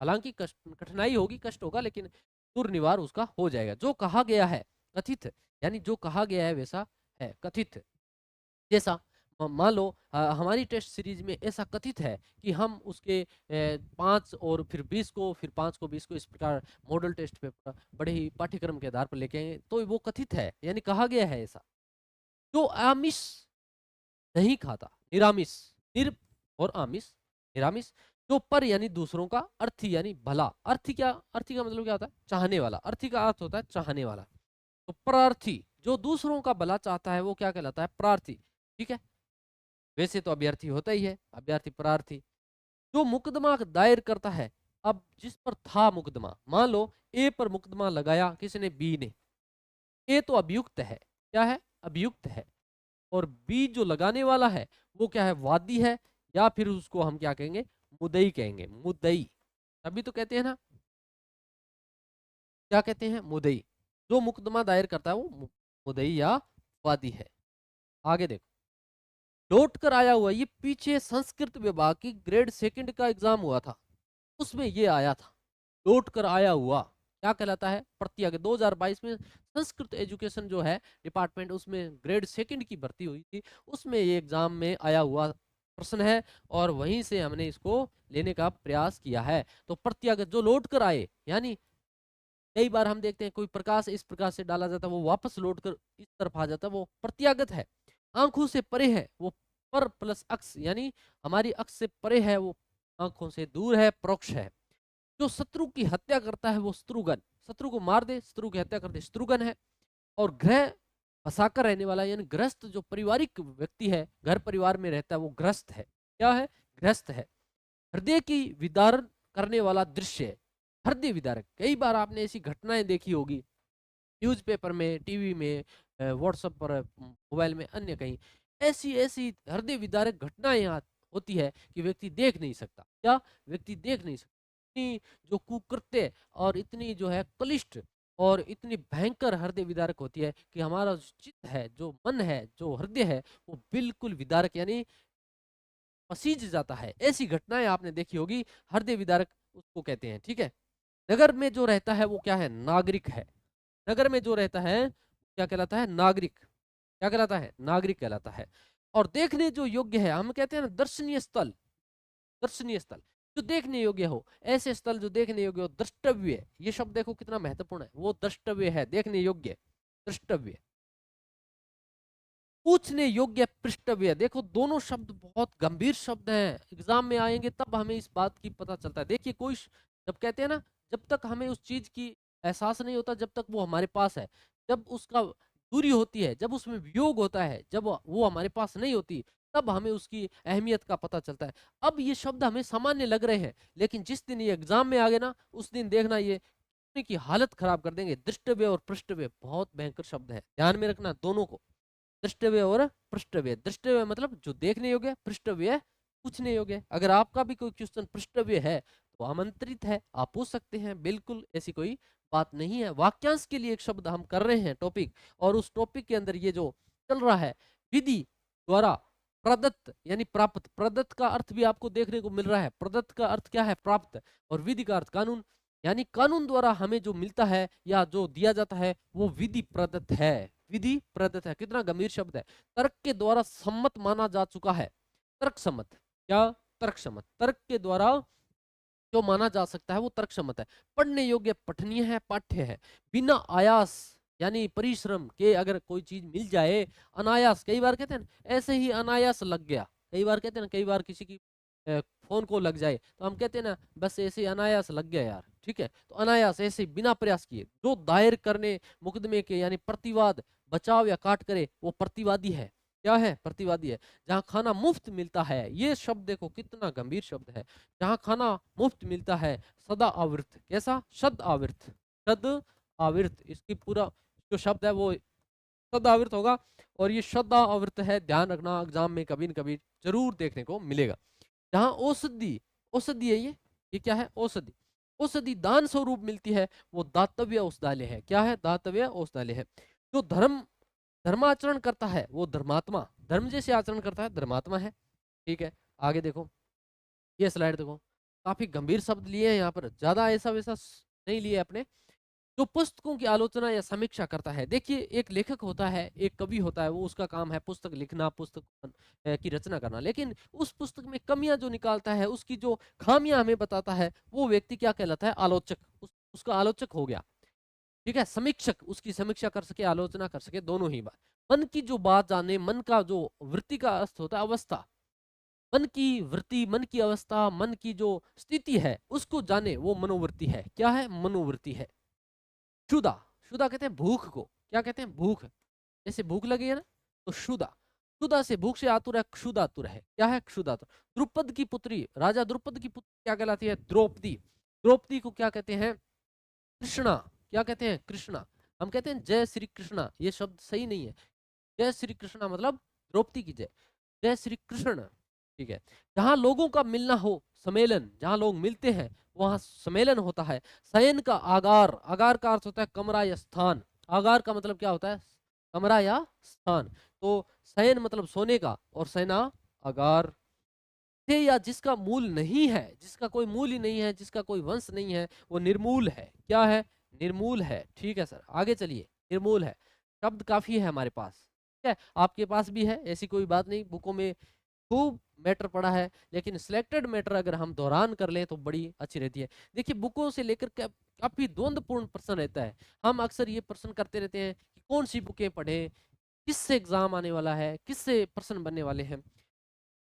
Speaker 1: हालांकि कष्ट, कठिनाई होगी, कष्ट होगा, लेकिन दुर्निवार उसका हो जाएगा। जो कहा गया है कथित, यानी जो कहा गया है वैसा है कथित। जैसा मान लो हमारी टेस्ट सीरीज में ऐसा कथित है कि हम उसके 5 और फिर 20 को, फिर 5 को 20 को, इस प्रकार मॉडल टेस्ट पेपर बड़े ही पाठ्यक्रम के आधार पर लेके आएंगे, तो वो कथित है, यानी कहा गया है ऐसा। जो आमिष नहीं खाता, निरामिष, निर और आमिष, निरामिष। जो पर यानी दूसरों का, अर्थी यानी भला। अर्थी क्या? अर्थी का मतलब क्या होता है? चाहने वाला। अर्थी का अर्थ होता है चाहने वाला। तो प्रार्थी, जो दूसरों का भला चाहता है वो क्या कहलाता है? प्रार्थी। ठीक है, वैसे तो अभ्यर्थी होता ही है, अभ्यर्थी प्रार्थी। जो मुकदमा दायर करता है, अब जिस पर था मुकदमा, मान लो ए पर मुकदमा लगाया किसने? बी ने। ए तो अभियुक्त है। क्या है? अभियुक्त है। और बी जो लगाने वाला है वो क्या है? वादी है, या फिर उसको हम क्या कहेंगे? मुद्दई कहेंगे। मुद्दई, तभी तो कहते हैं ना, क्या कहते हैं? मुद्दई। जो मुकदमा दायर करता है वो मुद्दई या वादी है। आगे देखो, लौट कर आया हुआ, ये पीछे संस्कृत विभाग की ग्रेड 2 का एग्जाम हुआ था, उसमें ये आया था। लौट कर आया हुआ क्या कहलाता है? प्रत्यय। 2022 में संस्कृत एजुकेशन जो है डिपार्टमेंट, उसमें ग्रेड सेकंड की भर्ती हुई थी, उसमें ये एग्जाम में आया हुआ प्रश्न है और वहीं से हमने इसको लेने का प्रयास किया है। तो प्रत्यागत जो लौट कर आए, यानी कई बार हम देखते हैं कोई प्रकाश इस प्रकार से डाला जाता है, वो वापस लौट कर इस तरफ आ जाता है, वो प्रत्यागत है। आंखों से परे है, वो पर प्लस अक्स, यानी हमारी अक्स से परे है, वो आंखों से दूर है, परोक्ष है। जो शत्रु की हत्या करता है वो शत्रुघ्न, शत्रु को मार दे, शत्रु की हत्या कर दे, शत्रुघ्न है। और ग्रह बसाकर रहने वाला यानी ग्रस्त, जो पारिवारिक व्यक्ति है, घर परिवार में रहता है, वो ग्रस्त है। क्या है? ग्रस्त है। हृदय की विदारण करने वाला दृश्य है, हृदय विदारक। कई बार आपने ऐसी घटनाएं देखी होगी न्यूज़पेपर में, टीवी में, व्हाट्सएप पर, मोबाइल में, अन्य कहीं ऐसी ऐसी हृदय विदारक घटनाएं यहाँ होती है कि व्यक्ति देख नहीं सकता। क्या? व्यक्ति देख नहीं सकता। इतनी जो कुकृत्य और इतनी जो है कलिष्ठ और इतनी भयंकर हृदय विदारक होती है कि हमारा जो चित्त है, जो मन है, जो हृदय है, वो बिल्कुल विदारक यानी पसीज जाता है। ऐसी घटनाएं आपने देखी होगी, हृदय विदारक उसको कहते हैं। ठीक है। नगर में जो रहता है वो क्या है? नागरिक है। नगर में जो रहता है क्या कहलाता है? नागरिक। क्या कहलाता है? नागरिक कहलाता है। और देखने जो योग्य है, हम कहते हैं ना दर्शनीय स्थल, दर्शनीय स्थल जो देखने योग्य हो, ऐसे स्थल जो देखने योग्य हो, द्रष्टव्य, ये शब्द देखो कितना महत्वपूर्ण है, वो द्रष्टव्य है, देखने योग्य, द्रष्टव्य। पूछने योग्य, पृष्ठव्य, देखो दोनों शब्द बहुत गंभीर शब्द हैं, एग्जाम में आएंगे तब हमें इस बात की पता चलता है। देखिए कोई जब कहते हैं ना, जब तक हमें उस चीज की एहसास नहीं होता, जब तक वो हमारे पास है, जब उसका दूरी होती है, जब उसमें वियोग होता है, जब वो हमारे पास नहीं होती, तब हमें उसकी अहमियत का पता चलता है। अब ये शब्द हमें सामान्य लग रहे हैं, लेकिन जिस दिन ये एग्जाम में आ गए ना, उस दिन देखना ये की हालत खराब कर देंगे। दृष्टव्य और पृष्ठव्य बहुत भयंकर शब्द है, ध्यान में रखना दोनों को, दृष्टव्य और पृष्ठव्य। दृष्टव्य मतलब जो देखने योग्य, पृष्ठव्य पूछने योग्य। अगर आपका भी कोई क्वेश्चन पृष्ठव्य है तो आमंत्रित है, आप पूछ सकते हैं, बिल्कुल ऐसी कोई बात नहीं है। वाक्यांश के लिए एक शब्द हम कर रहे हैं टॉपिक, और उस टॉपिक के अंदर ये जो चल रहा है, विधि द्वारा प्रदत्त यानी प्राप्त, प्रदत्त का अर्थ भी आपको देखने को मिल रहा है, प्रदत्त का अर्थ क्या है? प्राप्त, और विधि का अर्थ कानून, यानी कानून द्वारा हमें जो मिलता है या जो दिया जाता है वो विधि प्रदत्त है, विधि प्रदत्त है। कितना गंभीर शब्द है। तर्क के द्वारा सम्मत माना जा चुका है, तर्क सम्मत। क्या? तर्क सम्मत, तर्क के द्वारा जो माना जा सकता है वो तर्क सम्मत है। पढ़ने योग्य, पठनीय है, पाठ्य है। बिना आयास यानी परिश्रम के अगर कोई चीज मिल जाए, अनायास, कई बार कहते हैं ना, ऐसे ही अनायास लग गया, कई बार कहते हैं ना, कई बार किसी की फोन को लग जाए तो हम कहते हैं ना, बस ऐसे ही अनायास लग गया यार। ठीक है, तो अनायास ऐसे बिना प्रयास किए। जो दायर करने मुकदमे के यानी प्रतिवाद, बचाव या काट करे, वो प्रतिवादी है। क्या है? प्रतिवादी है। जहाँ खाना मुफ्त मिलता है, ये शब्द देखो कितना गंभीर शब्द है। जहाँ खाना मुफ्त मिलता है, सदा आवृत, कैसा? शब्द आवृत, शब्द आवृत, इसकी पूरा जो शब्द है वो शब्द आवृत होगा। और ये शब्द आवृत है, ध्यान रखना, एग्जाम में कभी न कभी जरूर देखने को मिलेगा। जहाँ औषधि, औषधि है ये क्या है? औषधि, औषधि दान स्वरूप मिलती है, वो दातव्य औषधालय है। क्या है? दातव्य औषधालय है। जो धर्म, धर्माचरण करता है वो धर्मात्मा, धर्म जैसे आचरण करता है धर्मात्मा है। ठीक है, आगे देखो, ये स्लाइड देखो, काफी गंभीर शब्द लिए हैं यहाँ पर, ज्यादा ऐसा वैसा नहीं लिए अपने। जो पुस्तकों की आलोचना या समीक्षा करता है, देखिए एक लेखक होता है, एक कवि होता है, वो उसका काम है पुस्तक लिखना, पुस्तक की रचना करना, लेकिन उस पुस्तक में कमियां जो निकालता है, उसकी जो खामियां हमें बताता है, वो व्यक्ति क्या कहलाता है? आलोचक। उसका आलोचक हो गया। ठीक है, समीक्षक उसकी समीक्षा कर सके, आलोचना कर सके, दोनों ही बात। मन की जो बात जाने, मन का जो वृत्ति का अर्थ होता है अवस्था, मन की वृत्ति, मन की अवस्था, मन की जो स्थिति है उसको जाने, वो मनोवृत्ति है। क्या है? मनोवृत्ति है। क्षुधा, क्षुधा कहते हैं भूख को। क्या कहते हैं? भूख, जैसे भूख लगी है ना, तो क्षुधा, क्षुधा से, भूख से आतुर है, क्षुधातुर है। क्या है? क्षुधातुर। द्रुपद की पुत्री, राजा द्रुपद की पुत्री क्या कहलाती है? द्रौपदी। द्रौपदी को क्या कहते हैं? कृष्णा। क्या कहते हैं? कृष्णा। हम कहते हैं जय श्री कृष्णा, ये शब्द सही नहीं है। जय श्री कृष्णा मतलब द्रौपदी की जय, जय श्री कृष्ण। ठीक है, जहां लोगों का मिलना हो, सम्मेलन, जहां लोग मिलते हैं वहां सम्मेलन होता है। शयन का आगार, आगार का अर्थ होता है कमरा या स्थान। आगार का मतलब क्या होता है? कमरा या स्थान। तो शयन मतलब सोने का, और शयना आगार से, या जिसका मूल नहीं है, जिसका कोई मूल ही नहीं है, जिसका कोई वंश नहीं है, वो निर्मूल है। क्या है? निर्मूल है। ठीक है सर, आगे चलिए। निर्मूल है, शब्द काफ़ी है हमारे पास, ठीक है? आपके पास भी है, ऐसी कोई बात नहीं, बुकों में खूब मैटर पड़ा है, लेकिन सिलेक्टेड मैटर अगर हम दौरान कर लें तो बड़ी अच्छी रहती है। देखिए बुकों से लेकर के काफ़ी द्वंद्वपूर्ण प्रश्न रहता है। हम अक्सर ये प्रश्न करते रहते हैं कि कौन-सी बुकें पढ़ें, किससे एग्ज़ाम आने वाला है, किससे प्रश्न बनने वाले हैं।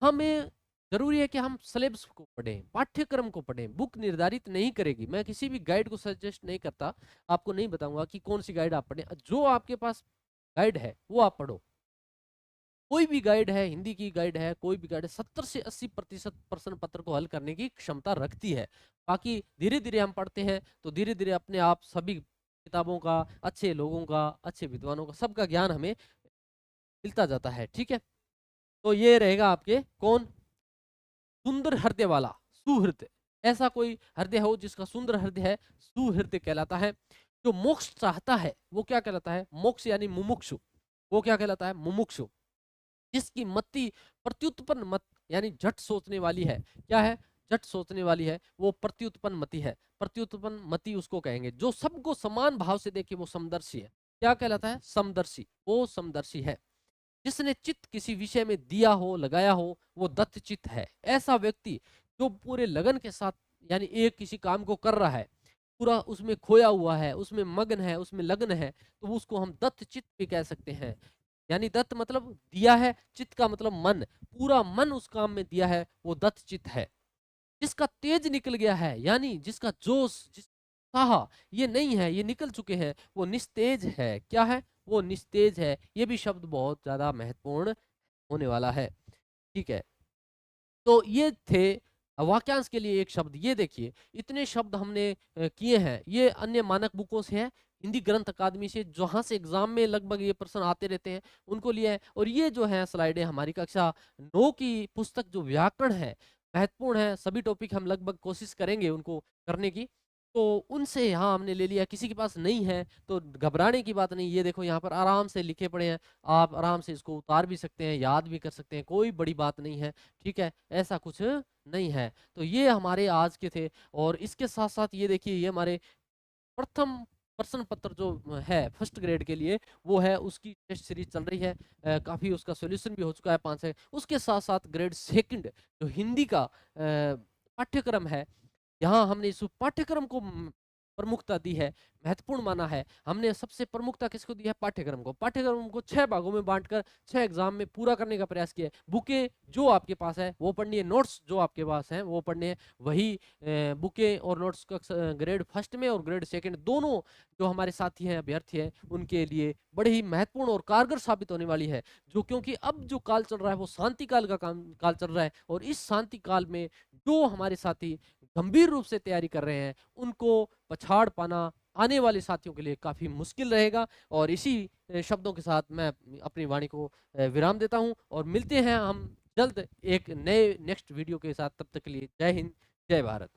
Speaker 1: हमें ज़रूरी है कि हम सिलेबस को पढ़ें, पाठ्यक्रम को पढ़ें, बुक निर्धारित नहीं करेगी। मैं किसी भी गाइड को सजेस्ट नहीं करता, आपको नहीं बताऊँगा कि कौन-सी गाइड आप पढ़ें। जो आपके पास गाइड है, वो आप पढ़ो। कोई भी गाइड है, हिंदी की गाइड है, कोई भी गाइड है, 70 से 80% प्रश्न पत्र को हल करने की क्षमता रखती है। बाकी धीरे-धीरे हम पढ़ते हैं, तो धीरे-धीरे अपने आप सभी किताबों का, अच्छे लोगों का, अच्छे विद्वानों का, सबका ज्ञान हमें मिलता जाता है, ठीक है? तो ये रहेगा आपके कौन? सुंदर हृदय वाला, सुहृद। ऐसा कोई हृदय हो जिसका सुंदर हृदय है, सुहृद कहलाता है। जो मोक्ष चाहता है, वो क्या कहलाता है? मोक्ष यानी मुमुक्षु। वो क्या कहलाता है? मुमुक्षु। जिसकी मति प्रत्युत्पन्न मत यानी झट सोचने वाली है। क्या है? झट सोचने वाली है, वो प्रत्युत्पन्न मति है। प्रत्युत्पन्न मति उसको कहेंगे। जो सबको समान भाव से देखे वो समदर्शी है। क्या कहलाता है? समदर्शी। वो समदर्शी है। जिसने चित्त किसी विषय में दिया हो, लगाया हो, वो दत्त चित्त है। ऐसा व्यक्ति जो पूरे लगन के साथ यानी एक किसी काम को कर रहा है, पूरा उसमें खोया हुआ है, उसमें मग्न है, उसमें लग्न है, तो उसको हम दत्त चित्त भी कह सकते हैं। यानी दत्त मतलब दिया है, चित्त का मतलब मन, पूरा मन उस काम में दिया है, वो दत्त चित्त है। जिसका तेज निकल गया है, यानी जिसका जोश, जिस उत्साह ये नहीं है, ये निकल चुके हैं, वो निस्तेज है। क्या है? वो निस्तेज है। ये भी शब्द बहुत ज्यादा महत्वपूर्ण होने वाला है, ठीक है? तो ये थे वाक्यांश के लिए एक शब्द। ये देखिए इतने शब्द हमने किए हैं, ये अन्य मानक बुकों से है, हिंदी ग्रंथ अकादमी से, जहाँ से एग्जाम में लगभग ये प्रश्न आते रहते हैं, उनको लिया है। और ये जो है स्लाइडें हमारी कक्षा 9 की पुस्तक जो व्याकरण है, महत्वपूर्ण है, सभी टॉपिक हम लगभग कोशिश करेंगे उनको करने की। तो उनसे यहाँ हमने ले लिया। किसी के पास नहीं है तो घबराने की बात नहीं। ये देखो यहाँ पर आराम से लिखे पड़े हैं, आप आराम से इसको उतार भी सकते हैं, याद भी कर सकते हैं, कोई बड़ी बात नहीं है, ठीक है? ऐसा कुछ नहीं है। तो ये हमारे आज के थे। और इसके साथ साथ ये देखिए, ये हमारे प्रथम प्रश्न पत्र जो है फर्स्ट ग्रेड के लिए, वो है, उसकी टेस्ट सीरीज चल रही है। काफी उसका सॉल्यूशन भी हो चुका है 5 से। उसके साथ साथ ग्रेड सेकंड जो हिंदी का पाठ्यक्रम है, यहाँ हमने इस पाठ्यक्रम को प्रमुखता दी है, महत्वपूर्ण माना है। हमने सबसे प्रमुखता किसको दी है? पाठ्यक्रम को। पाठ्यक्रम को 6 भागों में बांटकर 6 एग्जाम में पूरा करने का प्रयास किया है। बुकें जो आपके पास है वो पढ़नी है, नोट्स जो आपके पास हैं वो पढ़ने हैं। वही बुकें और नोट्स का ग्रेड फर्स्ट में और ग्रेड सेकंड दोनों जो हमारे साथी हैं, अभ्यर्थी हैं, उनके लिए बड़े ही महत्वपूर्ण और कारगर साबित होने वाली है। जो क्योंकि अब जो काल चल रहा है वो शांति काल का काल चल रहा है, और इस शांति काल में जो हमारे साथी गंभीर रूप से तैयारी कर रहे हैं, उनको पछाड़ पाना आने वाले साथियों के लिए काफ़ी मुश्किल रहेगा। और इसी शब्दों के साथ मैं अपनी वाणी को विराम देता हूं, और मिलते हैं हम जल्द एक नए नेक्स्ट वीडियो के साथ। तब तक के लिए जय हिंद, जय भारत।